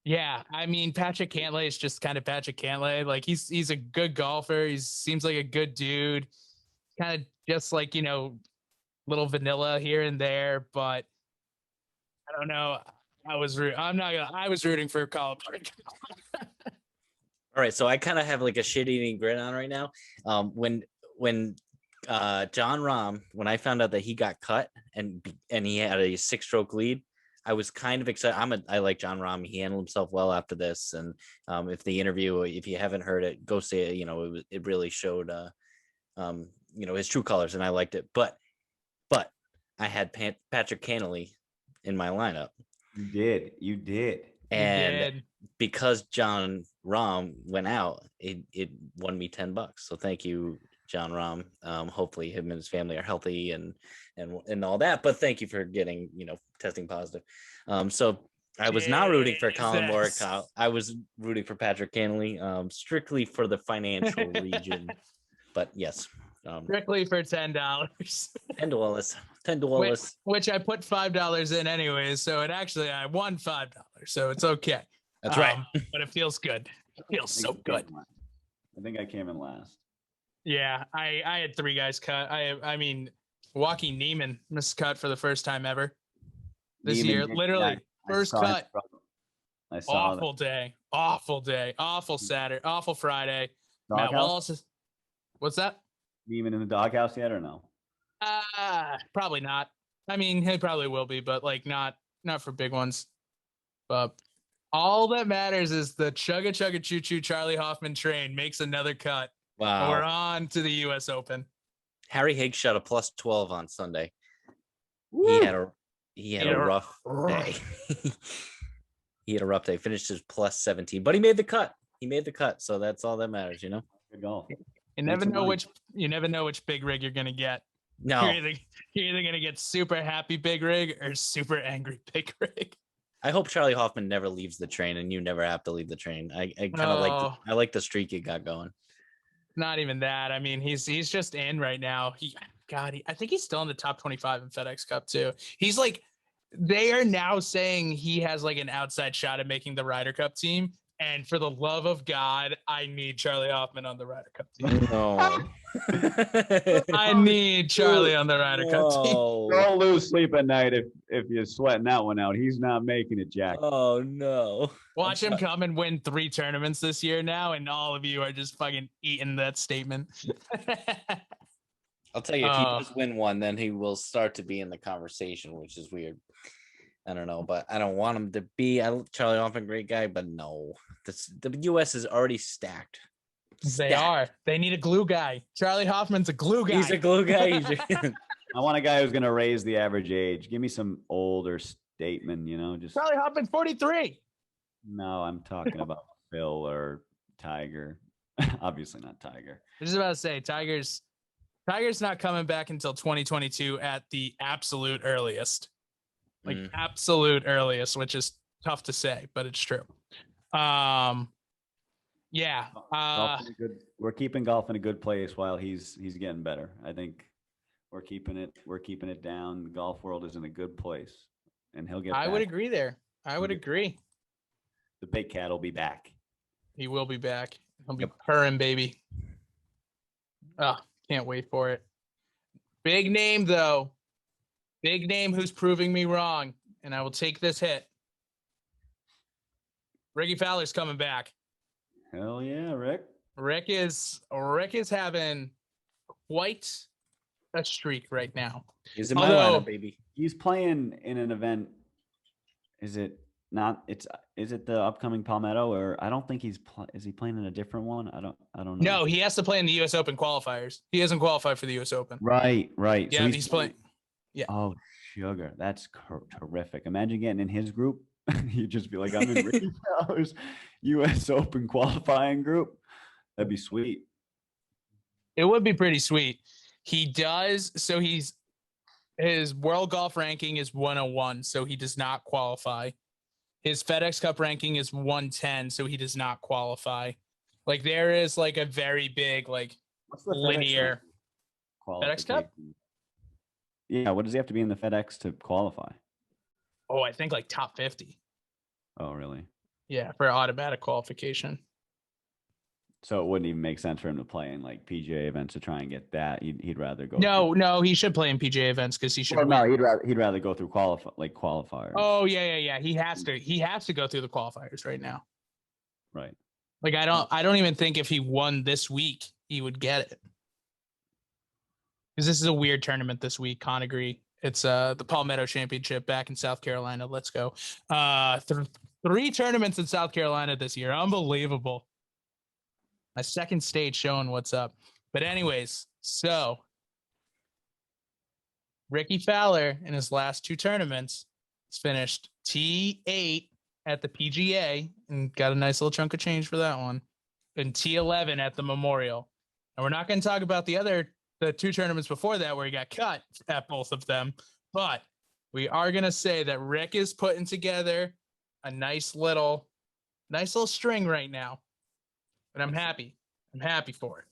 Yeah, I mean, Patrick Cantlay is just kind of Patrick Cantlay. Like he's a good golfer. He seems like a good dude, kind of just like, little vanilla here and there, but I don't know. I was rooting for Collin. All right, so I kind of have like a shit-eating grin on right now. When John Rahm, when I found out that he got cut and he had a 6-stroke lead, I was kind of excited. I like John Rahm. He handled himself well after this, and if the interview, if you haven't heard it, go see it. It really showed his true colors, and I liked it. But I had Patrick Cantlay in my lineup. You did. And because John Rahm went out, it won me $10. So thank you, John Rahm. Hopefully him and his family are healthy and all that. But thank you for getting, testing positive. So I was not rooting for Collin Morikawa. I was rooting for Patrick Cantlay, strictly for the financial region. But yes, Strictly for $10. $10. Which I put $5 in anyways, so I won $5, so it's okay. That's right. But it feels good. It feels so good. I think I came in last. Yeah, I had 3 guys cut. I mean, Joaquin Neiman missed cut for the first time ever this year. Literally, first cut. I saw awful day. Awful Saturday. Awful Friday. Matt Wallace. What's that? Neiman in the doghouse yet or no? Probably not. I mean, he probably will be, but like not for big ones. But all that matters is the chugga chugga choo choo Charlie Hoffman train makes another cut. Wow. And we're on to the U.S. Open. Harry Higgs shot a +12 on Sunday. Woo! He had a rough day. He had a rough day. Finished his +17, but he made the cut. So that's all that matters, you know. Good golf. You never know which big rig you're gonna get. No, you're either gonna get super happy big rig or super angry big rig. I hope Charlie Hoffman never leaves the train, and you never have to leave the train. I kind of like the streak you got going. Not even that. I mean, he's just in right now. I think he's still in the top 25 in FedEx Cup too. He's like, they are now saying he has like an outside shot at making the Ryder Cup team. And for the love of God, I need Charlie Hoffman on the Ryder Cup team. No. I need Charlie on the Ryder Cup team. Don't lose sleep at night if you're sweating that one out. He's not making it, Jack. Oh, no. Watch him come and win 3 tournaments this year now, and all of you are just fucking eating that statement. I'll tell you, if he does win one, then he will start to be in the conversation, which is weird. I don't know, but I don't want him to be. Charlie Hoffman, great guy, but no. The U.S. is already stacked. They are. They need a glue guy. Charlie Hoffman's a glue guy. He's a glue guy. I want a guy who's going to raise the average age. Give me some older statement, you know. Just Charlie Hoffman's 43. No, I'm talking about Phil or Tiger. Obviously not Tiger. I was just about to say, Tiger's not coming back until 2022 at the absolute earliest. Absolute earliest, which is tough to say, but it's true. Yeah. We're keeping golf in a good place while he's getting better. I think we're keeping it down. The golf world is in a good place, and he'll get. I would agree there. I would agree. The big cat will be back. He will be back. He'll be purring, baby. Oh, can't wait for it. Big name though. Big name who's proving me wrong, and I will take this hit. Ricky Fowler's coming back. Hell yeah, Rick. Rick is having quite a streak right now. He's in my lineup, baby. He's playing in an event. Is it not? Is it the upcoming Palmetto, or I don't think is he playing in a different one? I don't know. No, he has to play in the U.S. Open qualifiers. He hasn't qualified for the U.S. Open. Right. Yeah, so he's playing. Yeah. Oh, sugar. That's terrific. Imagine getting in his group. You'd just be like, I'm in Ricky Fowler's U.S. Open qualifying group. That'd be sweet. It would be pretty sweet. He does. So his world golf ranking is 101. So he does not qualify. His FedEx Cup ranking is 110. So he does not qualify. Like there is like a very big, like linear FedEx Cup. Yeah. What does he have to be in the FedEx to qualify? Oh, I think like top 50. Oh, really? Yeah, for automatic qualification. So it wouldn't even make sense for him to play in like PGA events to try and get that. He'd rather go. No, he should play in PGA events because he should. Well, no, he'd rather go through qualifiers. Oh yeah. He has to go through the qualifiers right now. Right. Like I don't even think if he won this week he would get it. Because this is a weird tournament this week. Can't agree. It's the Palmetto Championship back in South Carolina. Let's go. 3 tournaments in South Carolina this year. Unbelievable. My second state showing what's up. But anyways, so Ricky Fowler in his last 2 tournaments has finished T8 at the PGA and got a nice little chunk of change for that one. And T11 at the Memorial. And we're not going to talk about the 2 tournaments before that where he got cut at both of them. But we are going to say that Rick is putting together a nice little string right now. But I'm happy. I'm happy for it.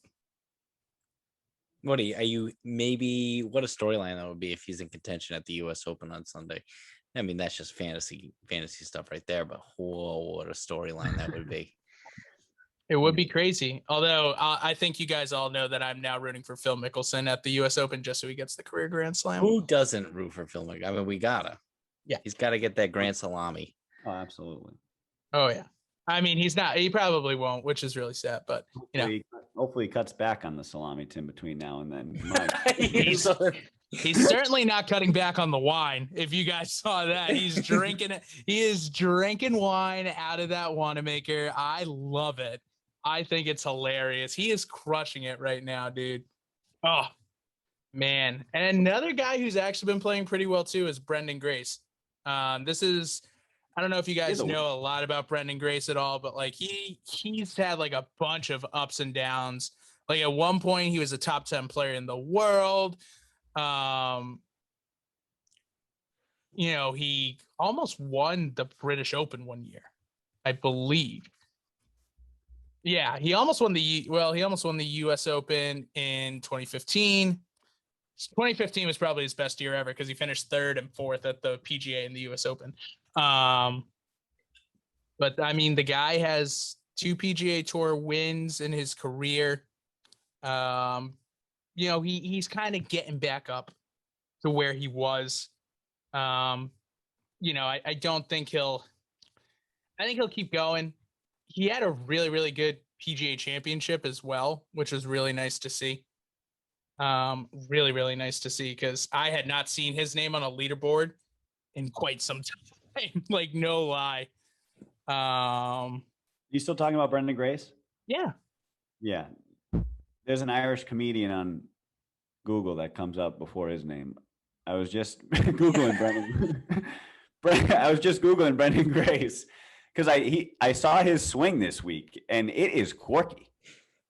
What are you maybe what a storyline that would be if he's in contention at the US Open on Sunday? I mean, that's just fantasy stuff right there, but whoa, what a storyline that would be. It would be crazy. Although I think you guys all know that I'm now rooting for Phil Mickelson at the US Open just so he gets the career Grand Slam. Who doesn't root for Phil Mickelson? I mean, we gotta. Yeah. He's got to get that Grand Salami. Oh, absolutely. Oh, yeah. I mean, he probably won't, which is really sad, but hopefully he cuts back on the salami, Tim, between now and then. He's certainly not cutting back on the wine. If you guys saw that, he's drinking it. He is drinking wine out of that Wanamaker. I love it. I think it's hilarious. He is crushing it right now, dude. Oh, man. And another guy who's actually been playing pretty well too is Brendan Grace. I don't know if you guys know a lot about Brendan Grace at all, but like he's had like a bunch of ups and downs. Like at one point he was a top 10 player in the world. He almost won the British Open one year, I believe. Yeah, he almost won the US Open in 2015. 2015 was probably his best year ever because he finished 3rd and 4th at the PGA and the US Open. But I mean, the guy has 2 PGA Tour wins in his career. He's kind of getting back up to where he was. I don't think I think he'll keep going. He had a really, really good PGA championship as well, which was really nice to see. Really, really nice to see because I had not seen his name on a leaderboard in quite some time. Like, no lie. You still talking about Brendan Grace? Yeah. Yeah. There's an Irish comedian on Google that comes up before his name. I was just Googling Brendan. I was just Googling Brendan Grace because I saw his swing this week and it is quirky.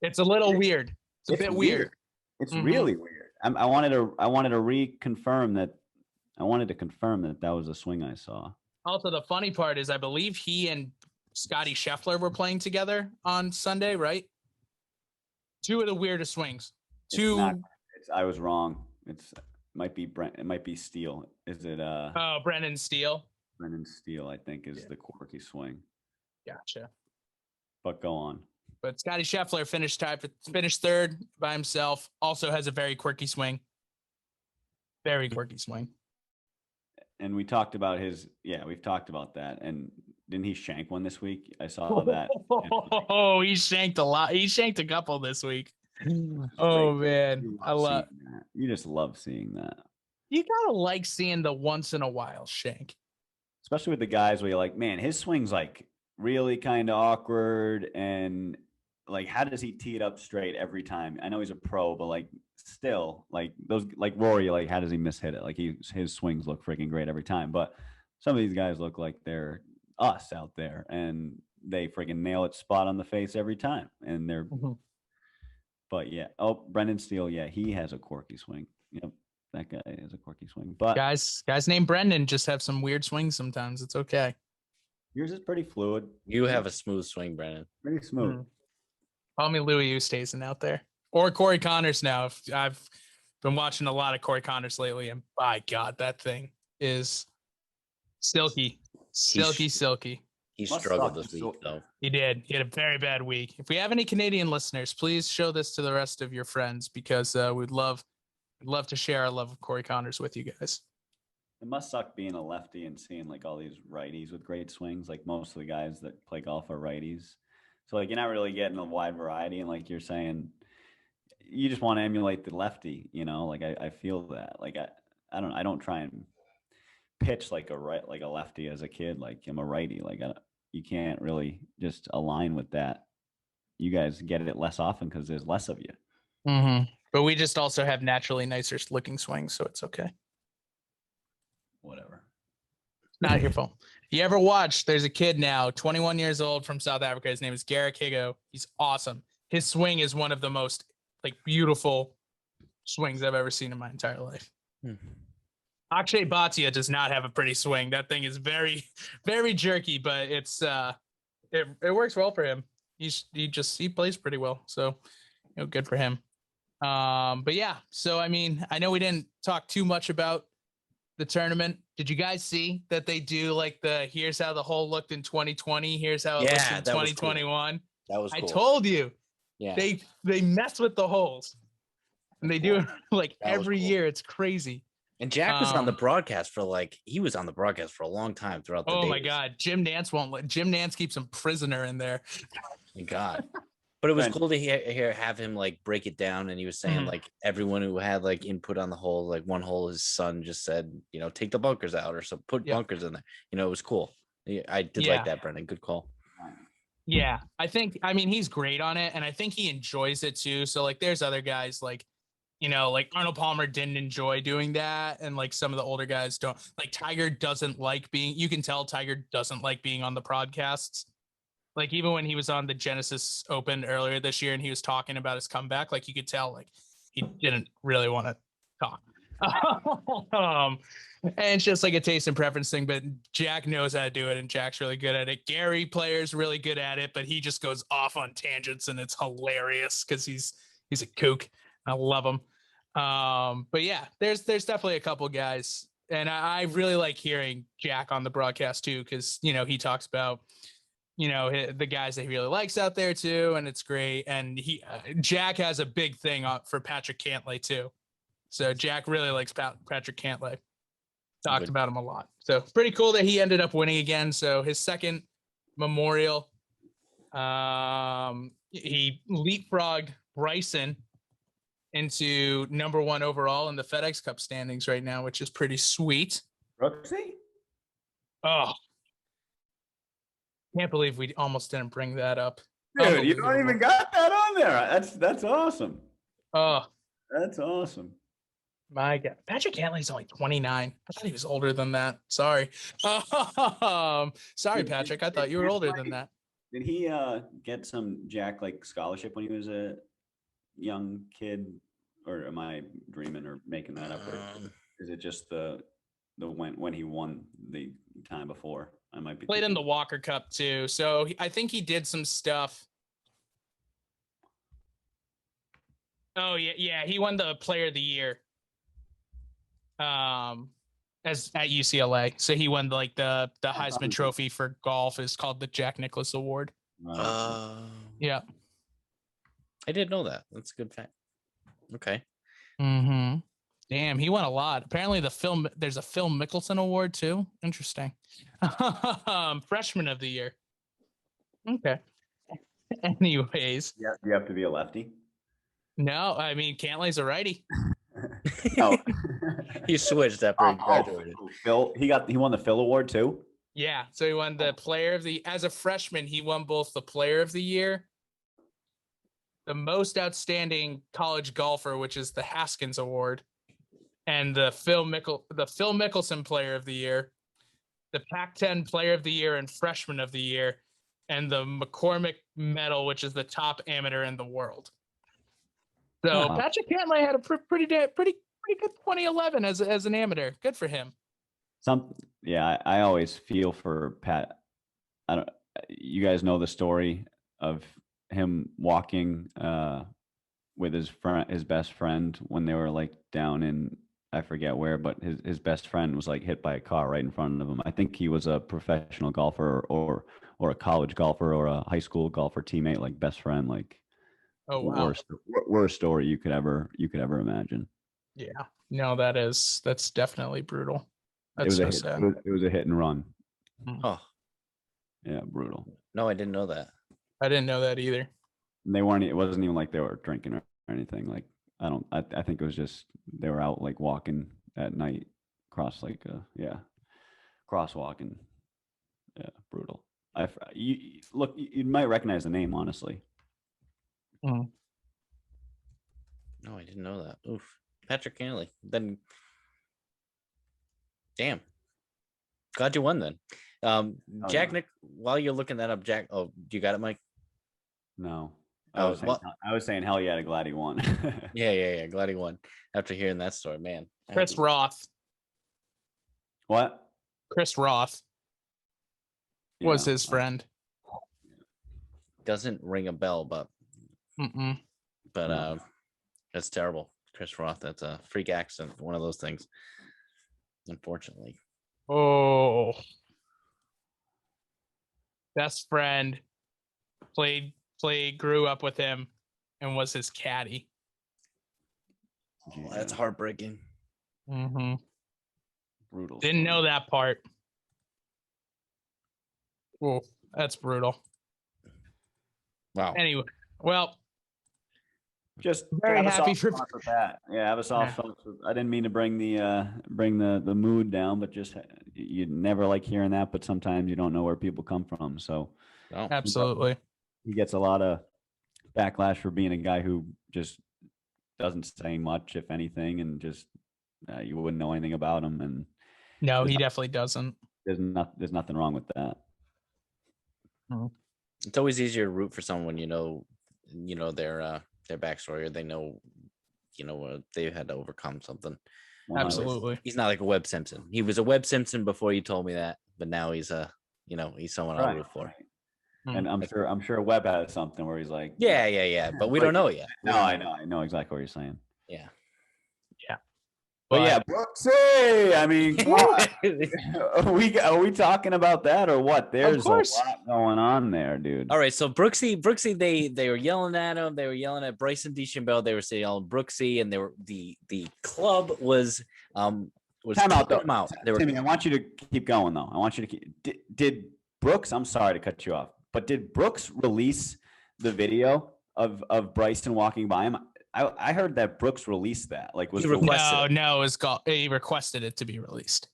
It's a little weird. It's a bit weird. It's really weird. I wanted to confirm that that was a swing I saw. Also, the funny part is I believe he and Scotty Scheffler were playing together on Sunday, right? 2 of the weirdest swings. I was wrong. It might be Steele. Is it Brendan Steele? Brendan Steele, I think, is the quirky swing. Gotcha. But go on. But Scotty Scheffler finished 3rd by himself. Also has a very quirky swing. Very quirky swing. And we talked about we've talked about that. And didn't he shank one this week? I saw that. Oh, he shanked a lot. He shanked a couple this week. Oh, man. You just love seeing that. You gotta like seeing the once in a while shank. Especially with the guys where you're like, man, his swing's like really kind of awkward. And like, how does he tee it up straight every time? I know he's a pro, but like still like those, like Rory, like how does he mishit it? Like his swings look freaking great every time. But some of these guys look like they're us out there and they freaking nail it spot on the face every time. And they're, but yeah. Oh, Brendan Steele. Yeah. He has a quirky swing. Yep. That guy has a quirky swing, but guys named Brendan just have some weird swings sometimes. It's okay. Yours is pretty fluid. You have a smooth swing, Brendan. Pretty smooth. Call me Louis Oosthuizen out there. Or Corey Connors now. I've been watching a lot of Corey Connors lately, and by God, that thing is silky. Silky. He struggled this week, though. He did. He had a very bad week. If we have any Canadian listeners, please show this to the rest of your friends because we'd love to share our love of Corey Connors with you guys. It must suck being a lefty and seeing like all these righties with great swings. Like most of the guys that play golf are righties. So like you're not really getting a wide variety. And like you're saying, you just want to emulate the lefty, you know, like I feel that. Like I don't try and pitch like a lefty as a kid. Like I'm a righty. Like you can't really just align with that. You guys get it less often because there's less of you. Mm-hmm. But we just also have naturally nicer looking swings, so it's okay. Whatever. Not your fault. You ever watch, there's a kid now, 21 years old from South Africa. His name is Garrick Higo. He's awesome. His swing is one of the most like beautiful swings I've ever seen in my entire life. Akshay Bhatia does not have a pretty swing. That thing is very, very jerky, but it's it works well for him. He plays pretty well. So, good for him. But yeah, so I mean, I know we didn't talk too much about the tournament. Did you guys see that they do like here's how the hole looked in 2020, here's how it looked in that was cool. 2021? That was I cool. told you. Yeah. They mess with the holes. And they do it like every year. It's crazy. And Jack was on the broadcast for he was on the broadcast for a long time throughout the day. Oh my God. Jim Nance keeps him prisoner in there. Thank God. But it was cool to have him like break it down. And he was saying like everyone who had like input on the hole, like one hole, his son just said, take the bunkers out or so put bunkers in there. It was cool. I did like that, Brendan. Good call. Yeah. I mean, he's great on it. And I think he enjoys it too. So like there's other guys like Arnold Palmer didn't enjoy doing that. And like some of the older guys don't. Like Tiger doesn't like you can tell Tiger doesn't like being on the broadcasts. Like even when he was on the Genesis Open earlier this year and he was talking about his comeback, like you could tell like he didn't really want to talk. And it's just like a taste and preference thing, but Jack knows how to do it and Jack's really good at it. Gary Player's really good at it, but he just goes off on tangents and it's hilarious because he's a kook. I love him. But yeah, there's definitely a couple guys, and I really like hearing Jack on the broadcast too, because he talks about the guys that he really likes out there too, and it's great. And Jack has a big thing for Patrick Cantlay too, so Jack really likes Patrick Cantlay. Talked about him a lot, so pretty cool that he ended up winning again. So his second Memorial, he leapfrogged Bryson into number 1 overall in the FedEx Cup standings right now, which is pretty sweet. Brooksy? Oh, can't believe we almost didn't bring that up. Dude, you don't even got that on there. That's awesome. Oh, that's awesome. My God, Patrick Cantlay's only 29. I thought he was older than that. Sorry. Sorry, Patrick. I thought you were older than that. Did he get some Jack scholarship when he was a young kid, or am I dreaming or making that up? Is it just the when he won the time before? I might be played in the Walker Cup too, so I think he did some stuff. Oh yeah, he won the Player of the Year. As at UCLA, so he won the Heisman Trophy for golf is called the Jack Nicklaus Award. Yeah, I didn't know that. That's a good fact. Okay. Damn, he won a lot. Apparently, there's a Phil Mickelson Award too. Interesting. Freshman of the Year. Okay. Anyways. Yeah, you have to be a lefty. No, I mean Cantlay's a righty. No. He switched after he graduated. He won the Phil Award too. Yeah, so he won the as a freshman, he won both the Player of the Year, the Most Outstanding College Golfer, which is the Haskins Award, and the Phil Mickelson Player of the Year, the Pac-10 Player of the Year and Freshman of the Year, and the McCormick Medal, which is the top amateur in the world. So Patrick Cantlay had a pretty good 2011 as an amateur. Good for him. I always feel for Pat. You guys know the story of him walking with his best friend when they were down in, I forget where, but his best friend was hit by a car right in front of him. I think he was a professional golfer or a college golfer or a high school golfer teammate, best friend. Oh wow! Worst story you could ever imagine. Yeah, no, that's definitely brutal. That's so sad. It was a hit and run. Oh, yeah, brutal. No, I didn't know that. I didn't know that either. It wasn't even like they were drinking or anything. I think it was just they were out walking at night across crosswalking. Yeah, brutal. You might recognize the name, honestly. Mm. No, I didn't know that. Oof. Patrick Cantlay. Then, damn. Glad you won then. Jack, Nick, while you're looking that up, Jack. Oh, you got it, Mike? No. I was saying, hell yeah, glad he won. Yeah. Glad he won. After hearing that story, man. Chris Roth. What? Chris Roth was his friend. Doesn't ring a bell, but. Mm-mm. But That's terrible, Chris Roth. That's a freak accident. One of those things, unfortunately. Oh, best friend played, grew up with him, and was his caddy. Oh, that's heartbreaking. Mm-hmm. Brutal. Didn't know that part. Oh, that's brutal. Wow. Anyway, well, just very happy for that. Yeah, have a soft spot. I didn't mean to bring the mood down, but just you never like hearing that. But sometimes you don't know where people come from. So absolutely, he gets a lot of backlash for being a guy who just doesn't say much, if anything, and just you wouldn't know anything about him. And no, he definitely doesn't. There's nothing wrong with that. Mm-hmm. It's always easier to root for someone when you know their backstory, or they know they had to overcome something. Absolutely. He's not like a Webb Simpson. He was a Webb Simpson before you told me that, but now he's he's someone I'll root for. And I'm sure Webb has something where he's like, yeah, but we don't know yet. I know exactly what you're saying. Yeah. But yeah, Brooksy. I mean, come on. Are we talking about that or what? There's a lot going on there, dude. All right, so Brooksy, they were yelling at him. They were yelling at Bryson DeChambeau. They were saying yelling Brooksy, and they were the club was time out though. Out. Timmy, I want you to keep going though. I want you to keep. Did Brooks? I'm sorry to cut you off, but did Brooks release the video of Bryson walking by him? I heard that Brooks released that. Like, was he requested no, he requested it to be released.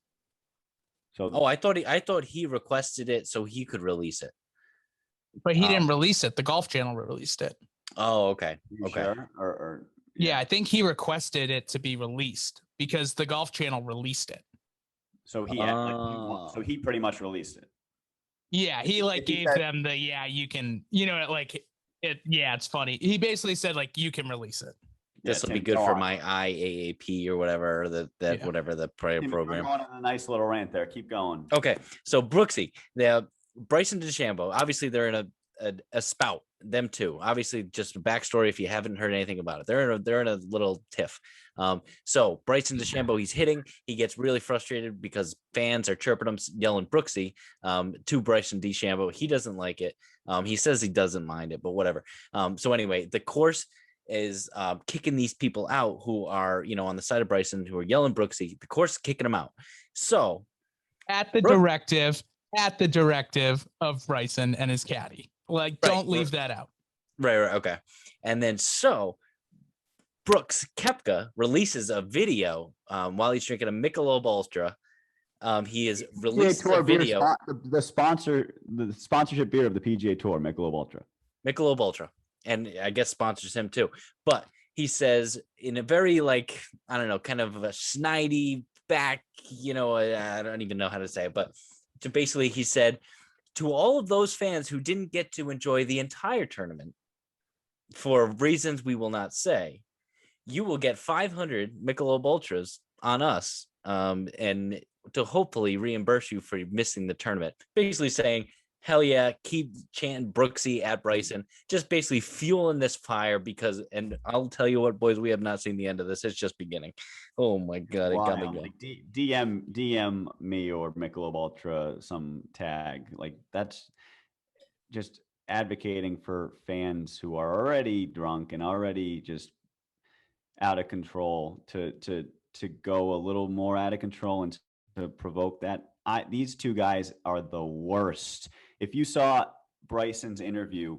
So I thought he requested it so he could release it. But he didn't release it. The Golf Channel released it. Oh, okay. Sure? Or yeah, I think he requested it to be released because the Golf Channel released it. So he pretty much released it. Yeah, he gave them the you can, it's funny. He basically said you can release it. This will be good for my IAAP or whatever whatever the prior program. Going on a nice little rant there. Keep going. Okay, so Brooksy, Bryson DeChambeau, obviously they're in a spout. Them two, obviously, just a backstory if you haven't heard anything about it. They're in a little tiff. So Bryson DeChambeau, he's hitting. He gets really frustrated because fans are chirping him, yelling Brooksy to Bryson DeChambeau. He doesn't like it. He says he doesn't mind it, but whatever. So anyway, the course is kicking these people out who are on the side of Bryson, who are yelling Brooksy. The course is kicking them out. So at the directive of Bryson and his caddy. Don't leave that out. Right. Okay. And then so Brooks Koepka releases a video while he's drinking a Michelob Ultra. He has released a video. The sponsorship beer of the PGA Tour, Michelob Ultra. Michelob Ultra. And I guess sponsors him too. But he says in a very I don't know, kind of a snidey back, I don't even know how to say it, but to basically he said, to all of those fans who didn't get to enjoy the entire tournament for reasons we will not say, you will get 500 Michelob Ultras on us and to hopefully reimburse you for missing the tournament. Basically saying, hell yeah, keep chanting Brooksy at Bryson, just basically fueling this fire and I'll tell you what, boys, we have not seen the end of this. It's just beginning. Oh my God, it got me going. DM me or Michelob Ultra some tag. That's just advocating for fans who are already drunk and already just out of control to go a little more out of control and to provoke that. These two guys are the worst. If you saw Bryson's interview,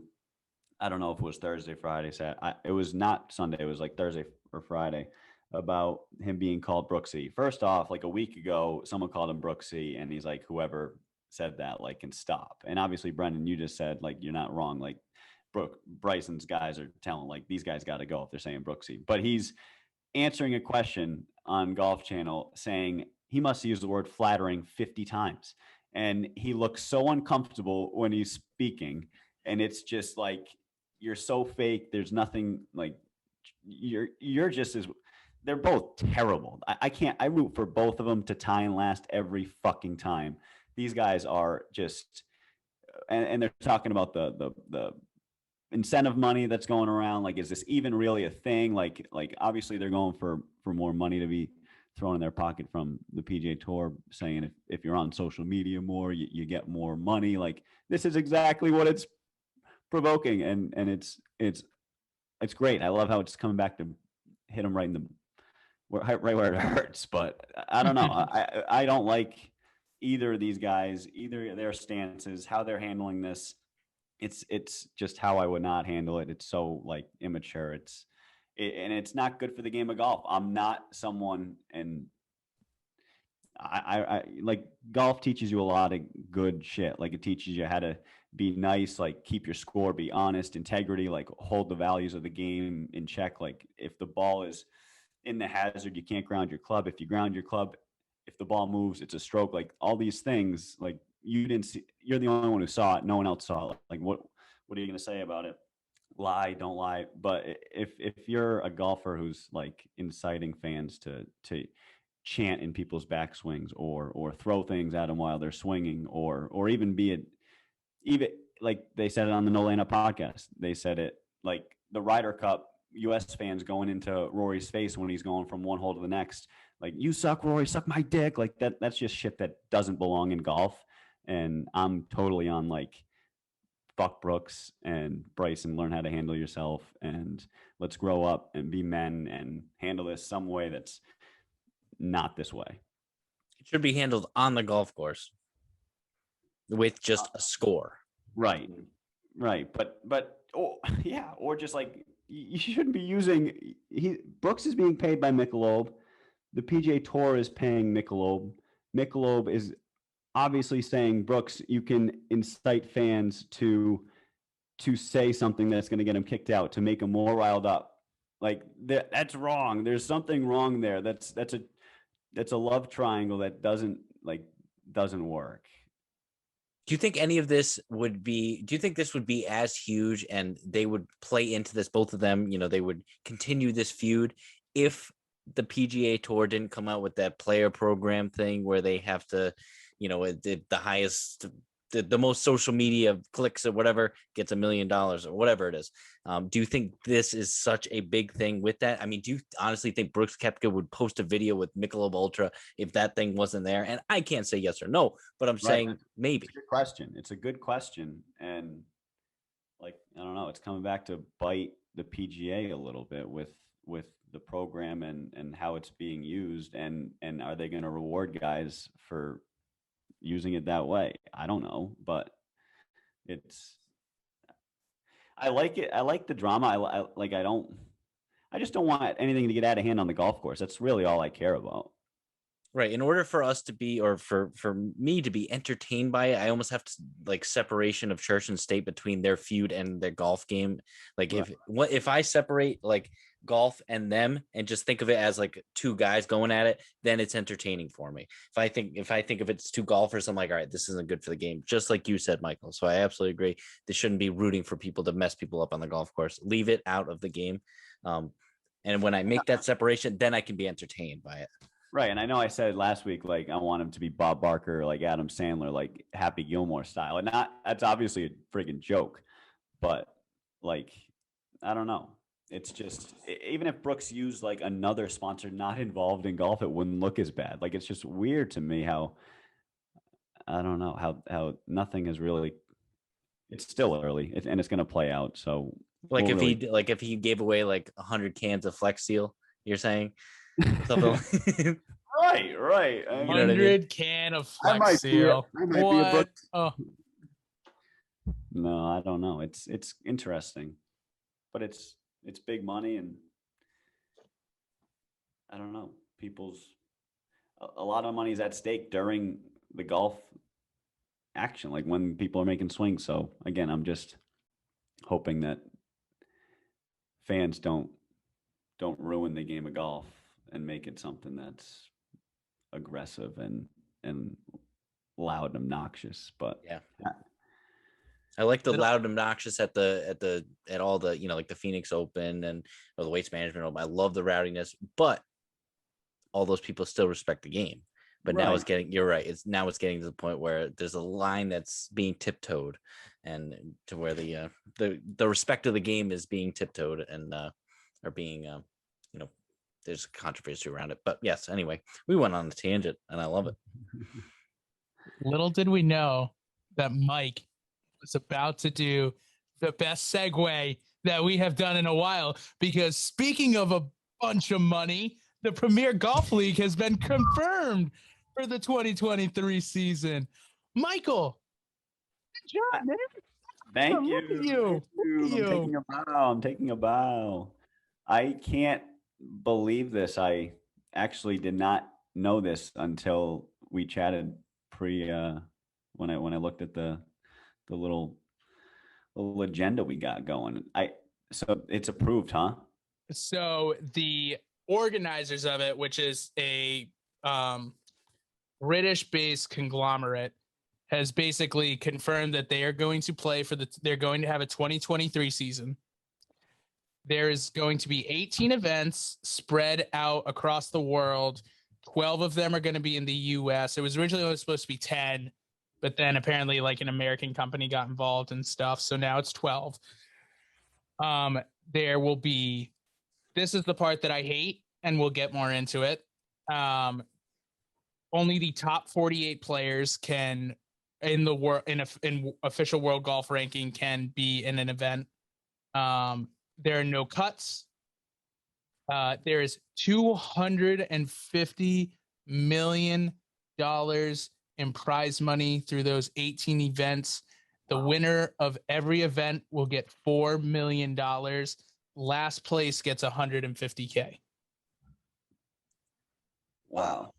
I don't know if it was Thursday, Friday, Saturday. It was not Sunday. It was Thursday or Friday, about him being called Brooksy. First off, a week ago, someone called him Brooksy, and he's like, whoever said that, can stop. And obviously, Brendan, you just said, you're not wrong. Bryson's guys are telling, these guys got to go if they're saying Brooksy. But he's answering a question on Golf Channel saying he must use the word flattering 50 times. And he looks so uncomfortable when he's speaking. And it's just you're so fake. There's nothing you're just as, they're both terrible. I root for both of them to tie and last every fucking time. These guys are just, and they're talking about the incentive money that's going around? Like, is this even really a thing? Like obviously they're going for more money to be thrown in their pocket from the PGA Tour, saying if you're on social media more, you get more money. Like, this is exactly what it's provoking, and it's great. I love how it's coming back to hit them right in the right where it hurts. But I don't know. I don't like either of these guys, either of their stances, how they're handling this. It's just how I would not handle it. It's so like immature. And it's not good for the game of golf. I'm not someone, and I like, golf teaches you a lot of good shit. Like, it teaches you how to be nice, like keep your score, be honest, integrity, like hold the values of the game in check. Like, if the ball is in the hazard, you can't ground your club. If you ground your club, if the ball moves, it's a stroke. Like, all these things, like, you didn't see, you're the only one who saw it. No one else saw it. Like, what are you going to say about it? Lie, don't lie. But if you're a golfer who's like inciting fans to chant in people's backswings, or throw things at them while they're swinging, or even even like they said it on the No Laying Up podcast. They said it like the Ryder Cup, U.S. fans going into Rory's face when he's going from one hole to the next. Like, you suck, Rory, suck my dick. Like, that's just shit that doesn't belong in golf. And I'm totally on like, fuck Brooks and Bryson, learn how to handle yourself, and let's grow up and be men and handle this some way that's not this way. It should be handled on the golf course with just a score. Right. But yeah, or just like, you shouldn't be using. Brooks is being paid by Michelob. The PGA Tour is paying Michelob. Michelob is obviously saying, Brooks, you can incite fans to say something that's going to get them kicked out, to make them more riled up. Like, that's wrong. There's something wrong there. That's a love triangle that doesn't work. Do you think any of this would be, do you think this would be as huge and they would play into this, both of them, they would continue this feud if the PGA Tour didn't come out with that player program thing where they have to, the highest, the most social media clicks or whatever gets $1 million or whatever it is. Do you think this is such a big thing with that? I mean, do you honestly think Brooks Koepka would post a video with Michelob Ultra if that thing wasn't there? And I can't say yes or no, but I'm saying maybe. It's a good question. It's a good question. And like, I don't know, it's coming back to bite the PGA a little bit with the program and how it's being used. And are they going to reward guys for using it that way? I don't know, but I like it. I like the drama. I just don't want anything to get out of hand on the golf course. That's really all I care about. Right. In order for us to be, or for me to be entertained by it, I almost have to like separation of church and state between their feud and their golf game. Like, if I separate like golf and them and just think of it as like two guys going at it, then it's entertaining for me. If I think of it's two golfers, I'm like, all right, this isn't good for the game. Just like you said, Michael. So I absolutely agree. They shouldn't be rooting for people to mess people up on the golf course. Leave it out of the game. And when I make that separation, then I can be entertained by it. Right. And I know I said last week, like, I want him to be Bob Barker, like Adam Sandler, like Happy Gilmore style. And that's obviously a friggin' joke. But like, I don't know. It's just, even if Brooks used like another sponsor not involved in golf, it wouldn't look as bad. Like, it's just weird to me how, I don't know, how nothing is really, it's still early and it's going to play out. So like, if he gave away like 100 cans of Flex Seal, you're saying? Something right. 100 can of Flex Seal. What? Oh. No, I don't know. It's interesting, but it's big money, and I don't know. A lot of money is at stake during the golf action, like when people are making swings. So again, I'm just hoping that fans don't ruin the game of golf and make it something that's aggressive and loud and obnoxious. But yeah. I like the loud and obnoxious at all the, like the Phoenix Open or the Waste Management Open. I love the rowdiness, but all those people still respect the game. But now you're right. It's getting to the point where there's a line that's being tiptoed, and to where the respect of the game is being tiptoed and or being there's controversy around it. But yes, anyway, we went on a tangent and I love it. Little did we know that Mike was about to do the best segue that we have done in a while, because speaking of a bunch of money, the Premier Golf League has been confirmed for the 2023 season. Michael, good job, man. Thank you. Look at you. I'm taking a bow. I can't believe this. I actually did not know this until we chatted when I looked at the little agenda we got going. So it's approved, huh? So the organizers of it, which is a British-based conglomerate, has basically confirmed that they are going to play they're going to have a 2023 season. There is going to be 18 events spread out across the world. 12 of them are going to be in the US. It was originally only supposed to be 10, but then apparently like an American company got involved and stuff. So now it's 12. There will be, this is the part that I hate, and we'll get more into it. Only the top 48 players can in the world in official world golf ranking can be in an event. There are no cuts. There is $250 million in prize money through those 18 events. The winner of every event will get $4 million. Last place gets $150K. Wow.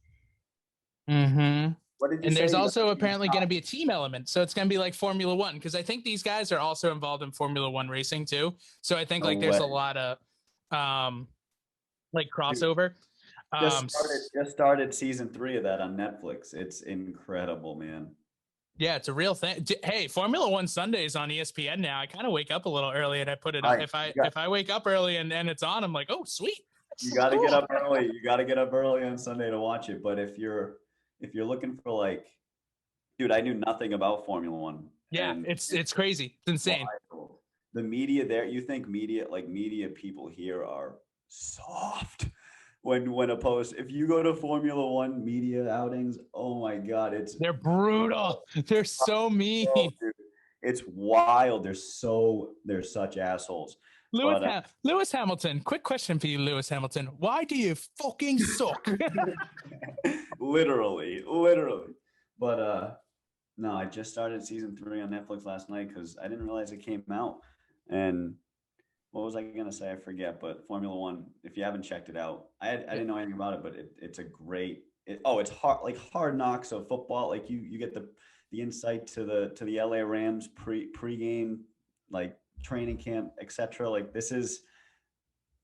Mm-hmm. What did you and say? There's also apparently going to be a team element. So it's going to be like Formula One, because I think these guys are also involved in Formula One racing too. So I think there's a lot of like crossover. Just started season 3 of that on Netflix. It's incredible, man. Yeah, it's a real thing. Hey, Formula One Sundays on ESPN now. I kind of wake up a little early and I put it on. If I wake up early and it's on, I'm like, oh, sweet. You got to get up early. You got to get up early on Sunday to watch it. But if you're looking for like, dude, I knew nothing about Formula One. Yeah, it's crazy. It's insane. Wild. The media there, you think media people here are soft. When opposed, if you go to Formula One media outings, oh my God, they're brutal. They're so mean. Oh, dude, it's wild. They're such assholes. Lewis Hamilton, quick question for you, Lewis Hamilton. Why do you fucking suck? literally. But no, I just started season 3 on Netflix last night because I didn't realize it came out. And what was I going to say? I forget, but Formula One, if you haven't checked it out, I didn't know anything about it, but it's a great, it's hard, like Hard Knocks of football. Like you get the insight to the LA Rams pregame, like training camp, etc. Like this is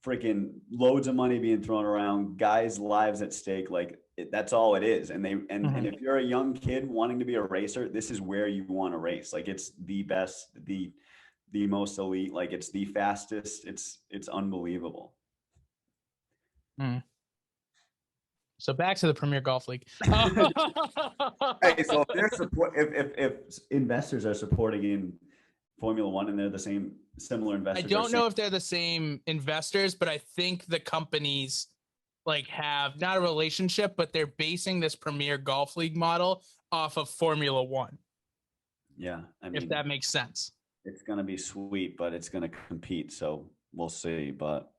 freaking loads of money being thrown around, guys' lives at stake. Like that's all it is. And and if you're a young kid wanting to be a racer, this is where you want to race. Like it's the best, the most elite, like it's the fastest. It's unbelievable. So back to the Premier Golf League. Hey, so if investors are supporting in Formula One and they're the similar investors. I don't know if they're the same investors, but I think the companies like have not a relationship, but they're basing this Premier Golf League model off of Formula One. Yeah, I mean, if that makes sense. It's going to be sweet, but it's going to compete. So we'll see, but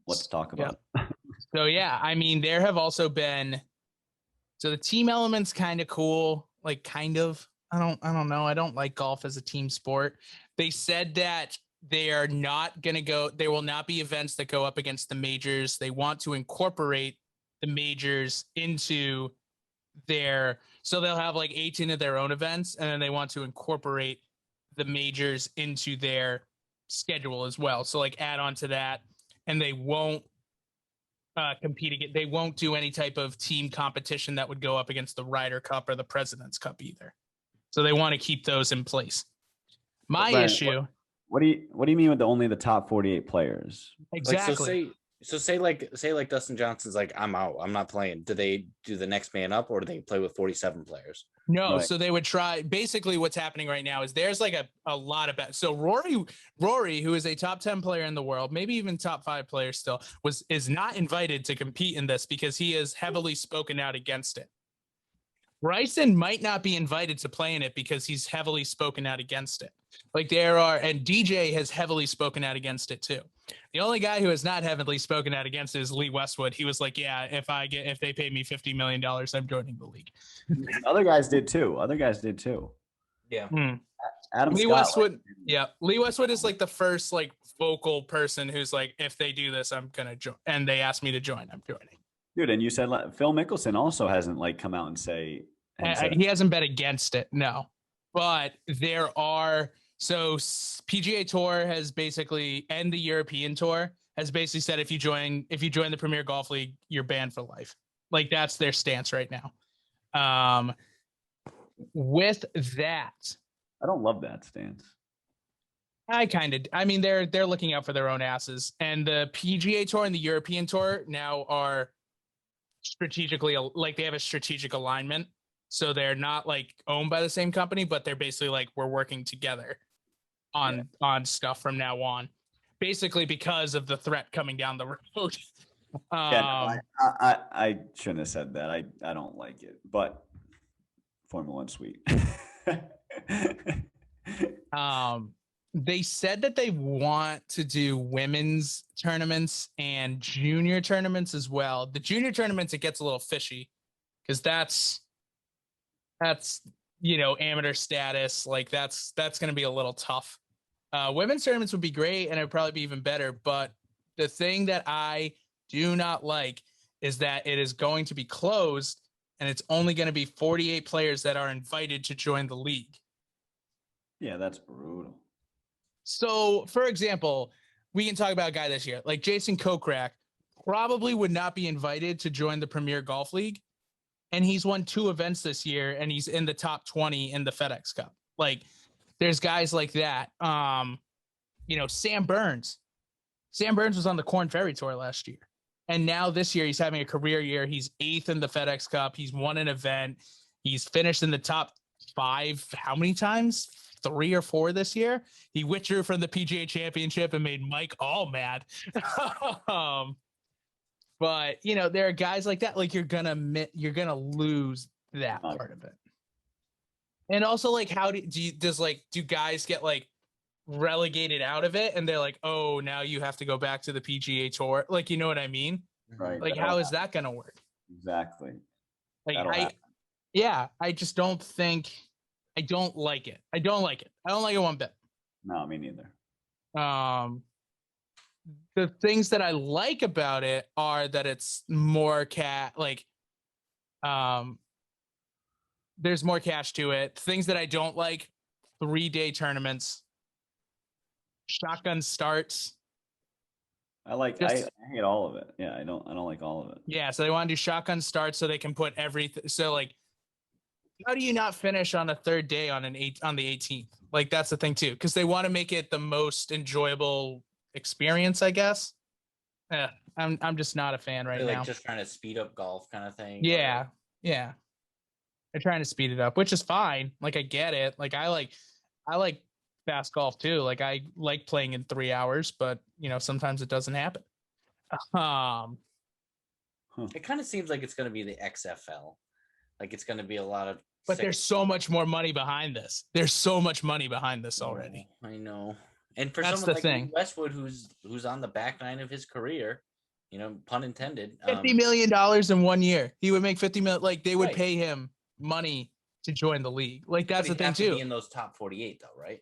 let's talk about it. So, yeah, I mean, there have also been, so the team element's kind of cool, like kind of, I don't know. I don't like golf as a team sport. They said that they are not going to go, there will not be events that go up against the majors. They want to incorporate the majors into so they'll have like 18 of their own events, and then they want to incorporate the majors into their schedule as well. So like add on to that, and they won't compete again. They won't do any type of team competition that would go up against the Ryder Cup or the President's Cup either. So they want to keep those in place. Issue. What do you mean with only the top 48 players? Exactly. Like, so say Dustin Johnson's like, I'm out, I'm not playing. Do they do the next man up, or do they play with 47 players? No, Right. so they would try. Basically, what's happening right now is there's like a lot of bets. So Rory, who is a top 10 player in the world, maybe even top 5 player still, is not invited to compete in this because he has heavily spoken out against it. Bryson might not be invited to play in it because he's heavily spoken out against it. Like and DJ has heavily spoken out against it too. The only guy who has not heavily spoken out against it is Lee Westwood. He was like, yeah, if they pay me $50 million, I'm joining the league. Other guys did too. Yeah. Adam Lee Scott. Westwood. Yeah. Lee Westwood is like the first like vocal person who's like, if they do this, I'm going to join. And they asked me to join. I'm joining. Dude, and you said Phil Mickelson also hasn't like come out and say. He hasn't bet against it. No, but there are. So PGA Tour has basically, and the European Tour has basically said, if you join the Premier Golf League, you're banned for life. Like that's their stance right now. With that, I don't love that stance. I mean, they're looking out for their own asses, and the PGA Tour and the European Tour now are strategically, like they have a strategic alignment. So they're not like owned by the same company, but they're basically like, we're working together on stuff from now on, basically because of the threat coming down the road. I shouldn't have said that. I don't like it, but Formula One sweet. They said that they want to do women's tournaments and junior tournaments as well. The junior tournaments, it gets a little fishy because that's amateur status. Like that's going to be a little tough. Women's tournaments would be great and it would probably be even better. But the thing that I do not like is that it is going to be closed and it's only going to be 48 players that are invited to join the league. Yeah, that's brutal. So, for example, we can talk about a guy this year, like Jason Kokrak probably would not be invited to join the Premier Golf League. And he's won 2 events this year and he's in the top 20 in the FedEx Cup. Like there's guys like that. Sam Burns. Sam Burns was on the Korn Ferry Tour last year. And now this year he's having a career year. He's 8th in the FedEx Cup. He's won an event. He's finished in the top 5 how many times? 3 or 4 this year. He withdrew from the PGA Championship and made Mike all mad. But there are guys like that. Like you're gonna lose that part of it. And also, like, how do guys get like relegated out of it? And they're like, oh, now you have to go back to the PGA Tour. Like, you know what I mean? Right. Like, how is that gonna work? Exactly. Like, I just don't think. I don't like it. I don't like it one bit. No, me neither. The things that I like about it are that it's more there's more cash to it. Things that I don't like, 3-day tournaments, shotgun starts. I hate all of it. Yeah, I don't like all of it. Yeah, so they want to do shotgun starts so they can put everything. So like, how do you not finish on a 3rd day on the 18th? Like that's the thing too, because they want to make it the most enjoyable experience, I guess. I'm just not a fan right now. Just trying to speed up golf kind of thing. Yeah. They're trying to speed it up, which is fine. Like I get it. Like I like fast golf too. Like I like playing in 3 hours, but sometimes it doesn't happen. It kind of seems like it's going to be the XFL. Like it's going to be a lot of. But there's so much more money behind this. There's so much money behind this already. I know. And for That's someone the like thing. Westwood, who's on the back nine of his career, pun intended. $50 million in 1 year. He would make 50 million. Like they would pay him money to join the league. Like that's the thing too. Be in those top 48 though, right?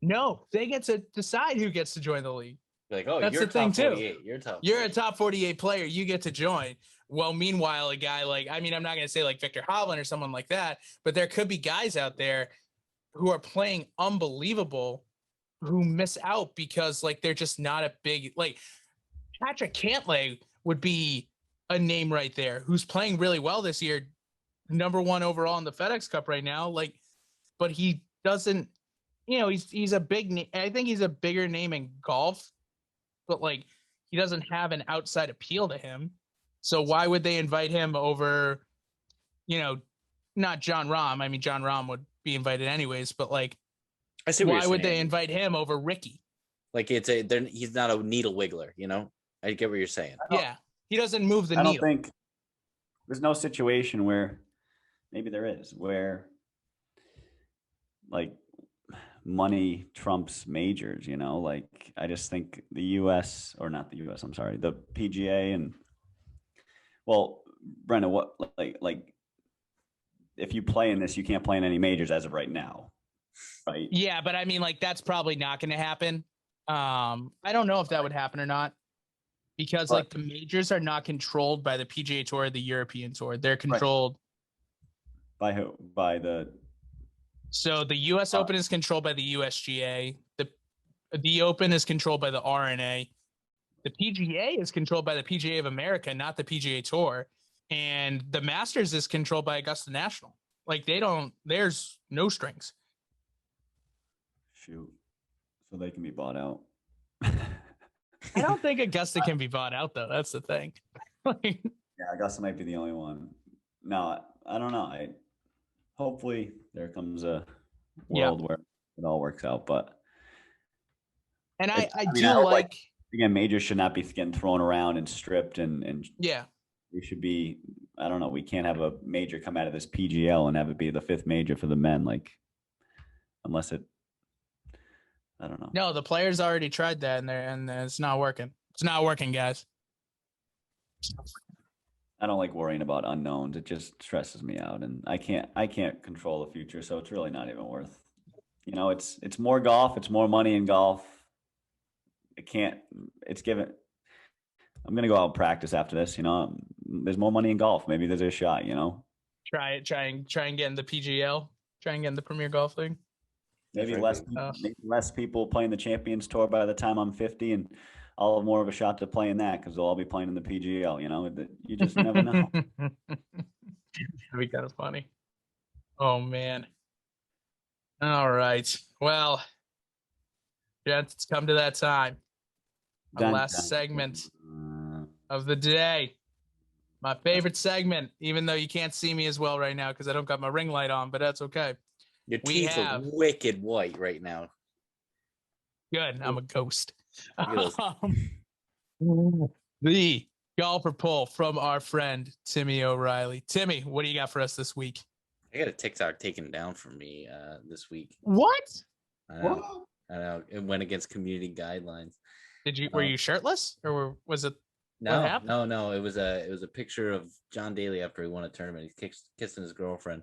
No, they get to decide who gets to join the league. You're like, oh, that's you're the thing top 48. too. You're a top 48 player. You get to join. Well, meanwhile, a guy like, I'm not going to say like Victor Hovland or someone like that, but there could be guys out there who are playing unbelievable who miss out because like they're just not a big, like Patrick Cantlay would be a name right there who's playing really well this year, number 1 overall in the FedEx Cup right now. Like, but he doesn't, he's a big name. I think he's a bigger name in golf, but like he doesn't have an outside appeal to him. So why would they invite him over, not John Rahm. I mean, John Rahm would be invited anyways, but like, I see why would they invite him over Ricky? Like he's not a needle wiggler, you know? I get what you're saying. Yeah. He doesn't move the I needle. don't think there's no situation where maybe there is where like money trumps majors, you know? Like I just think the US or not the US, I'm sorry, the PGA and well, Brendan, what like if you play in this, you can't play in any majors as of right now. Right. Yeah, but I mean like that's probably not going to happen. I don't know if that would happen or not. Because like the majors are not controlled by the PGA Tour or the European Tour. They're controlled by who? By the So the US Open is controlled by the USGA. The Open is controlled by the RNA. The PGA is controlled by the PGA of America, not the PGA Tour. And the Masters is controlled by Augusta National. Like there's no strings. Shoot. So they can be bought out. I don't think Augusta can be bought out though. That's the thing. Yeah, Augusta might be the only one. No, I don't know. Hopefully there comes a world where it all works out. But I do like again, majors should not be getting thrown around and stripped and yeah. We should be, I don't know, we can't have a major come out of this PGL and have it be the fifth major for the men, like unless it I don't know. No, the players already tried that and it's not working. It's not working, guys. I don't like worrying about unknowns. It just stresses me out, and I can't control the future, so it's really not even worth. You know, it's more golf. It's more money in golf. It's given. I'm gonna go out and practice after this. You know, there's more money in golf. Maybe there's a shot. You know, try and get in the PGL. Try and get in the Premier Golf League. Maybe less people playing the Champions Tour by the time I'm 50, and I'll have more of a shot to play in that because they'll all be playing in the PGL. You know, you just never know. That'd be kind of funny. Oh man. All right. Well, gents, it's come to that time. Our last segment of the day. My favorite segment, even though you can't see me as well right now because I don't got my ring light on, but that's okay. Your teeth are wicked white right now. Good. I'm a ghost. The golfer poll from our friend Timmy O'Reilly. Timmy, what do you got for us this week? I got a TikTok taken down from me this week. What? I know. It went against community guidelines. Were you shirtless or was it? No. It was a picture of John Daly after he won a tournament. He's kissing his girlfriend.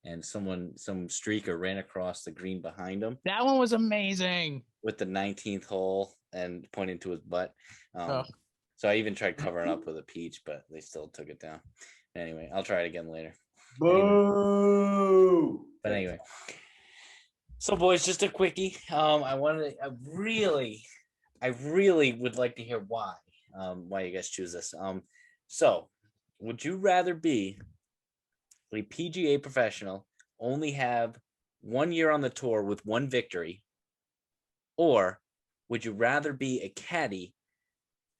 And some streaker ran across the green behind him. That one was amazing. With the 19th hole and pointing to his butt. So I even tried covering up with a peach, but they still took it down. Anyway, I'll try it again later. Boo! But anyway. So boys, just a quickie. I really would like to hear why you guys choose this. So would you rather be a PGA professional, only have 1 year on the tour with one victory, or would you rather be a caddy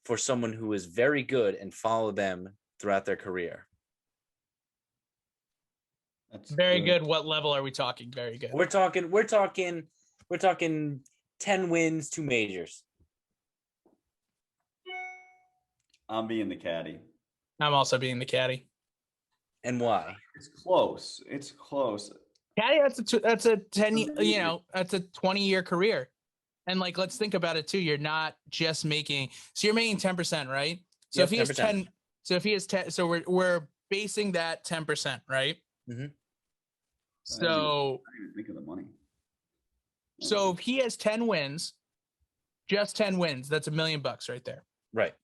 for someone who is very good and follow them throughout their career? That's very good. What level are we talking? Very good. We're talking 10 wins, 2 majors. I'm being the caddy. I'm also being the caddy. And why? It's close. Caddy, that's a 10, you know, that's a 20-year career. And like, let's think about it too. You're not just making, so you're making 10%, right? So if he has 10, so if he has 10, so we're basing that 10%, right? Mm-hmm. So I didn't even think of the money. So if he has 10 wins, just 10 wins, that's $1 million right there. Right.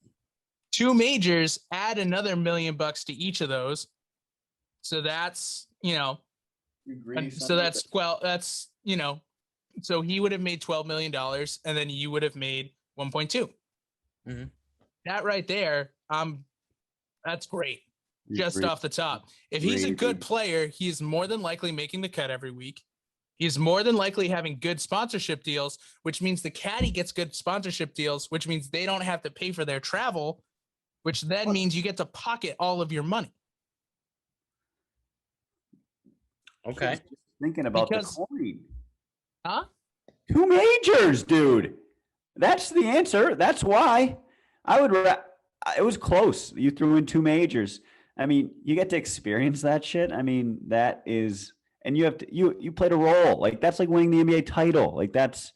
2 majors, add another $1 million to each of those. So that's, you know, so that's, well, that's, you know, so he would have made $12 million and then you would have made 1.2. Mm-hmm. That right there, that's great. Just off the top. If he's a good player, he's more than likely making the cut every week. He's more than likely having good sponsorship deals, which means the caddy gets good sponsorship deals, which means they don't have to pay for their travel, which then means you get to pocket all of your money. Okay. Just thinking about the Because- coin. Huh? 2 majors, dude. That's the answer. That's why it was close. You threw in 2 majors. I mean, you get to experience that shit. I mean, that is, and you played a role. Like, that's like winning the NBA title. Like, that's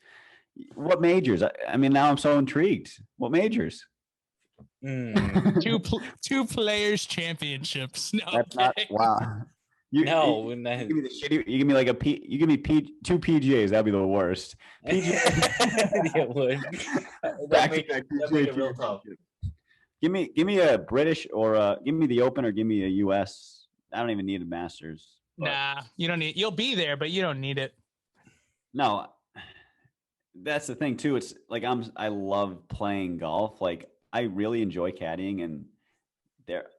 what majors. I mean, now I'm so intrigued. What majors? Two players championships. No, That's not wow. You give me the shitty. You give me like you give me 2 PGAs. That'd be the worst. It would. That make it real tough. Give me a British or give me the Open or give me a US. I don't even need a Masters. Nah, you don't need. You'll be there, but you don't need it. No, that's the thing too. It's like I love playing golf. Like, I really enjoy caddying, and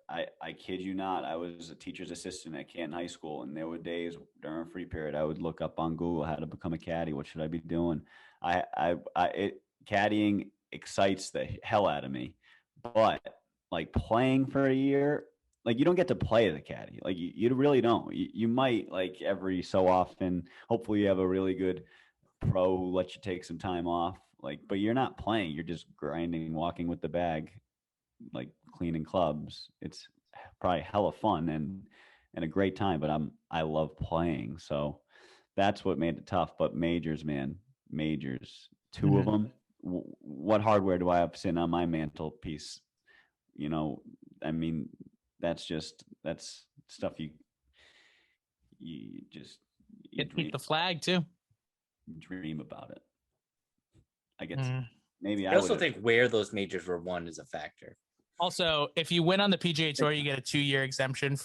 I kid you not, I was a teacher's assistant at Canton High School, and there were days during free period I would look up on Google how to become a caddy. What should I be doing? Caddying excites the hell out of me, but like playing for a year, like, you don't get to play as a caddy. Like, you really don't. You might, like, every so often. Hopefully, you have a really good pro who lets you take some time off. Like, but you're not playing. You're just grinding, walking with the bag, like cleaning clubs. It's probably hella fun and a great time, but I love playing. So that's what made it tough. But majors, man, majors, 2 of them. What hardware do I have sitting on my mantelpiece? You know, I mean, that's stuff you Keep the flag too. Dream about it. I guess I also think where those majors were won is a factor. Also, if you win on the PGA Tour, you get a 2-year exemption.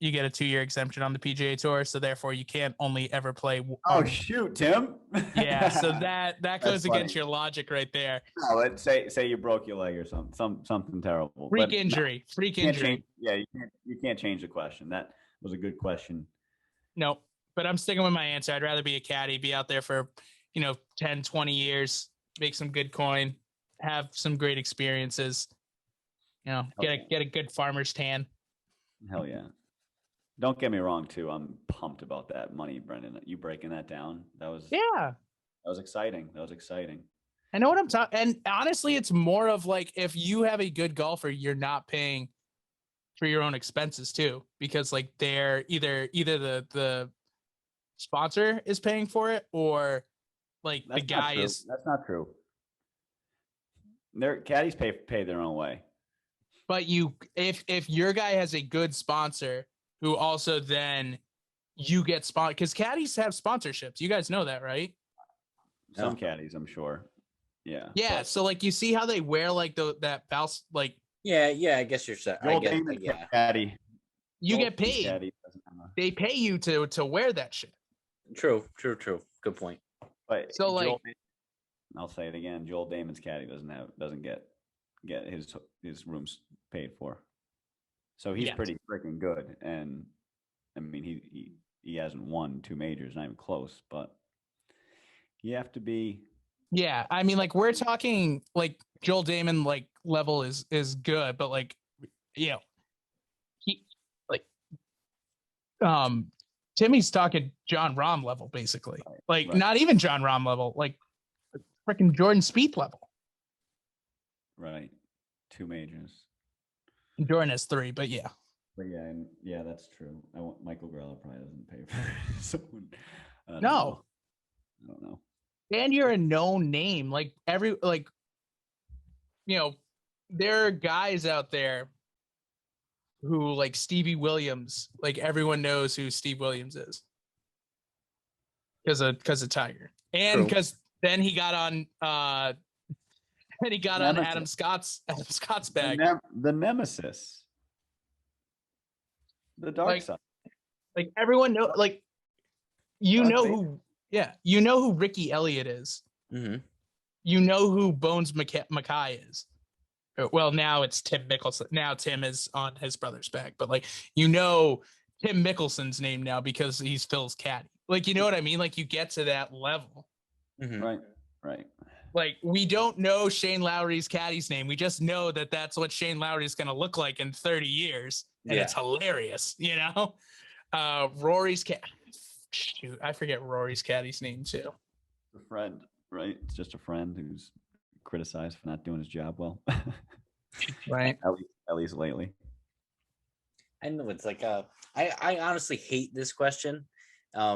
You get a 2-year exemption on the PGA Tour, so therefore you can't only ever play. Oh shoot, Tim! Yeah, so that goes against your logic right there. No, let's say you broke your leg or something terrible. Freak injury. You can't change the question. That was a good question. No, but I'm sticking with my answer. I'd rather be a caddy, be out there for 10, 20 years, make some good coin, have some great experiences. Get a good farmer's tan. Hell yeah. Don't get me wrong, too. I'm pumped about that money, Brendan. You breaking that down. That was exciting. That was exciting. I know what I'm talking. And honestly, it's more of like, if you have a good golfer, you're not paying for your own expenses too, because like they're either the sponsor is paying for it, or like the guy is. That's not true. Their caddies pay their own way. But if your guy has a good sponsor who also then you get sponsored, because caddies have sponsorships. You guys know that, right? Some caddies, I'm sure. Yeah. Yeah. So like, you see how they wear like that Valse, like. Yeah. I guess you're set. Caddy. You get paid. They pay you to wear that shit. True. Good point. But so like, I'll say it again. Joel Damon's caddy doesn't get his rooms paid for. So he's pretty freaking good. And I mean, he hasn't won 2 majors, not even close, but you have to be. Yeah. I mean, like, we're talking like Joel Damon, like, level is good, but like, he like, Timmy's talking John Rahm level, basically. Right. Not even John Rahm level, like freaking Jordan Spieth level. Right. 2 majors. Jordan has 3, but yeah. But yeah, that's true. Michael Greller probably doesn't pay for someone. I don't know. And you're a known name. Like there are guys out there who, like Stevie Williams, like everyone knows who Steve Williams is because of Tiger, and because then he got on Adam Scott's bag. The nemesis. The dark side. Like everyone know, like you know who Ricky Elliott is. Mm-hmm. You know who Bones Mackay is. Well, now it's Tim Mickelson. Now Tim is on his brother's back, but like Tim Mickelson's name now because he's Phil's caddy. Like, you know what I mean? Like, you get to that level. Mm-hmm. Right. Like, we don't know Shane Lowry's caddy's name. We just know that that's what Shane Lowry's going to look like in 30 years. And it's hilarious, Rory's shoot, I forget Rory's caddy's name too. A friend, right? It's just a friend who's criticized for not doing his job well. Right. At least lately. I know it's like I honestly hate this question.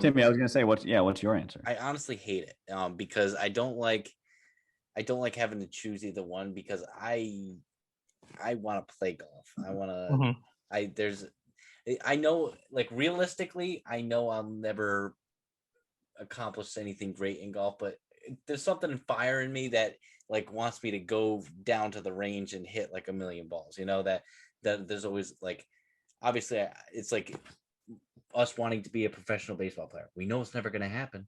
Timmy, I was gonna say, what's your answer? I honestly hate it because I don't like having to choose either one because I want to play golf. I want to. I know, like, realistically, I know I'll never accomplish anything great in golf, but there's something fire in me that like wants me to go down to the range and hit like a million balls. You know, that there's always like, obviously it's like us wanting to be a professional baseball player. We know it's never going to happen.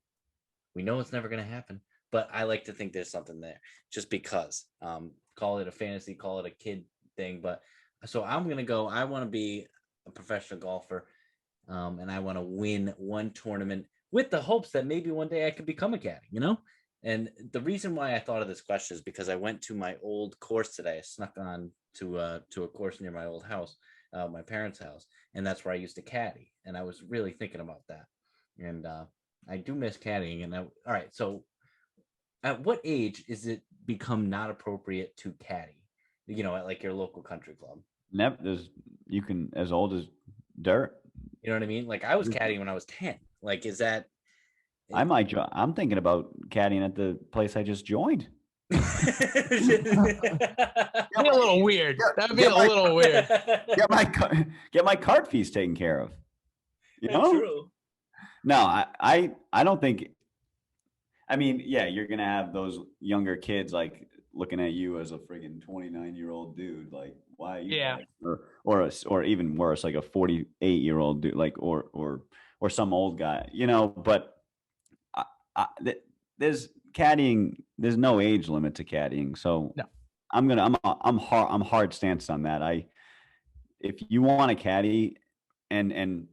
But I like to think there's something there just because, call it a fantasy, call it a kid thing. But so I'm going to go, I want to be a professional golfer. And I want to win one tournament with the hopes that maybe one day I could become a caddy, you know? And the reason why I thought of this question is because I went to my old course today. I snuck on to a course near my old house, my parents' house. And that's where I used to caddy. And I was really thinking about that. And I do miss caddying. And all right, so at what age is it become not appropriate to caddy? You know, at like your local country club. You can as old as dirt. You know what I mean? Like I was caddying when I was 10. Like, is that? I'm thinking about caddying at the place I just joined. That'd be a little weird. That'd be a little weird. Get my cart fees taken care of. You know? True. No, I don't think. I mean, yeah, you're gonna have those younger kids like looking at you as a friggin' 29-year-old dude. Like, why? Yeah. Or even worse, like a 48-year-old dude, like or some old guy. You know, but there's caddying. There's no age limit to caddying. So no. I'm hard stance on that. If you want to caddy and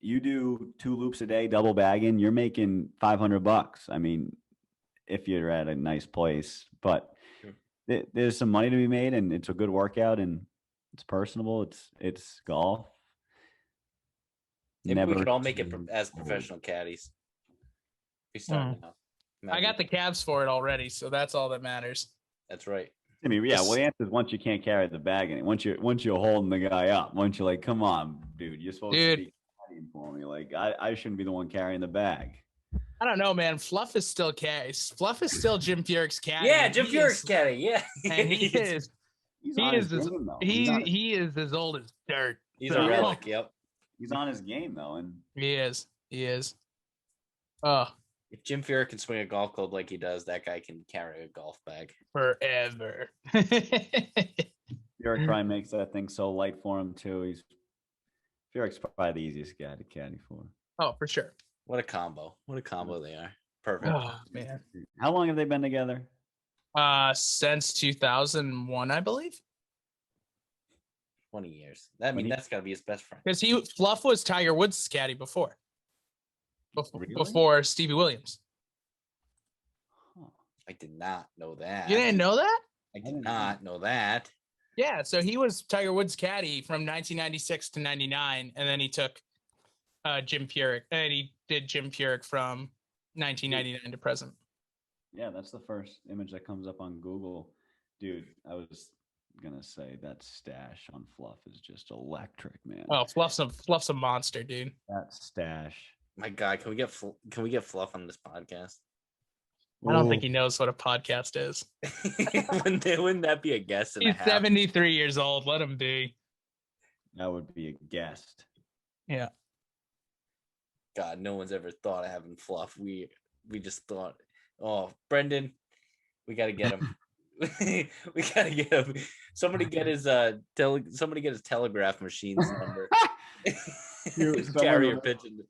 you do 2 loops a day, double bagging, you're making $500. I mean, if you're at a nice place, but sure, there's some money to be made, and it's a good workout, and it's personable. It's golf. Maybe we could all make it as professional caddies. We start now. I got the calves for it already, so that's all that matters. That's right. I mean, yeah. Well, the answer is once you can't carry the bag, and once you're holding the guy up, once you're like, come on, dude, you're supposed to be carrying for me. Like, I shouldn't be the one carrying the bag. I don't know, man. Fluff is still caddy. Fluff is still Jim Furyk's caddy. Yeah, Jim Furyk's caddy. Yeah, and he is. He is as old as dirt. He's a relic. Yep. He's on his game though, and he is. Oh. If Jim Furyk can swing a golf club like he does, that guy can carry a golf bag forever. Furyk probably makes that thing so light for him too. Furyk's probably the easiest guy to caddy for. Oh, for sure. What a combo they are. Perfect. Oh man. How long have they been together? Since 2001, I believe. 20 years. I mean, that's got to be his best friend. Because Fluff was Tiger Woods' caddy before Stevie Williams. I did not know that. You didn't know that? I did not know that. Yeah, so he was Tiger Woods' caddy from 1996 to 99, and then he took Jim Furyk, and he did Jim Furyk from 1999 to present. Yeah, that's the first image that comes up on Google. Dude, I was gonna say that stash on Fluff is just electric, man. Oh, Fluff's a monster, dude. That stash. My God, can we get Fluff on this podcast? I don't think he knows what a podcast is. Wouldn't that be a guest? He's 73 years old. Let him be. That would be a guest. Yeah. God, no one's ever thought of having Fluff. We just thought, oh, Brendan, we got to get him. We got to get him. Somebody get his telegraph machine's number. Carrier pigeon.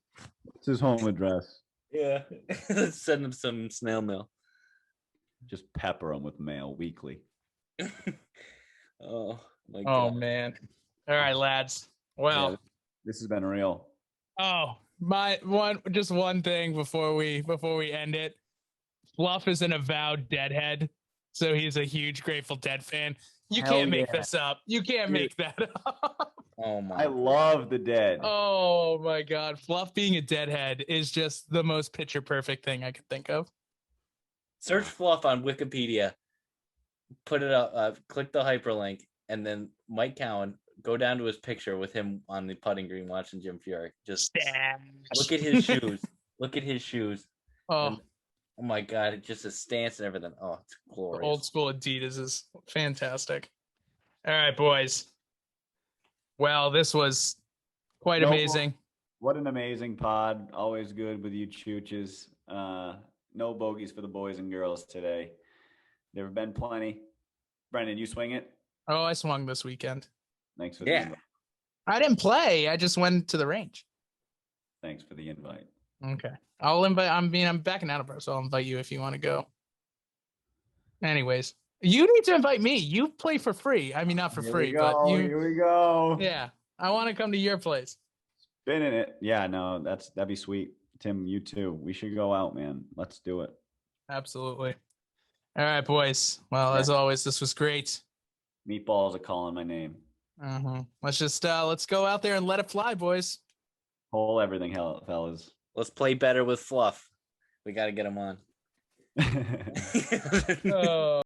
What's his home address? Yeah. Let's send him some snail mail. Just pepper him with mail weekly. Oh my God. Oh man. All right, lads. Well, yeah, this has been real. Oh, just one thing before we end it. Fluff is an avowed Deadhead, so he's a huge Grateful Dead fan. You Hell can't make yeah. this up. You can't Dude. make that up. Oh my! I love the dead. Oh my God. Fluff being a deadhead is just the most picture perfect thing I could think of. Search Fluff on Wikipedia. Put it up. Click the hyperlink, and then Mike Cowan. Go down to his picture with him on the putting green watching Jim Furyk. Just look at his shoes. Look at his shoes. Oh, And, oh my God! It just a stance and everything. Oh, it's glorious. old school Adidas is fantastic. All right, boys. Well, this was quite amazing. What an amazing pod. Always good with you chooches. No bogeys for the boys and girls today. There have been plenty. Brendan, you swing it? Oh, I swung this weekend. Thanks for the invite. I didn't play. I just went to the range. Thanks for the invite. Okay. I'll invite. I'm back in Attleboro, so I'll invite you if you want to go. Anyways, you need to invite me. You play for free. I mean, not for free, but you. Here we go. Yeah, I want to come to your place. Spinning it. Yeah, no, that'd be sweet. Tim, you too. We should go out, man. Let's do it. Absolutely. All right, boys. Well, as always, this was great. Meatballs are calling my name. Let's go out there and let it fly, boys. Whole everything, fellas. Let's play better with Fluff. We got to get him on. Oh.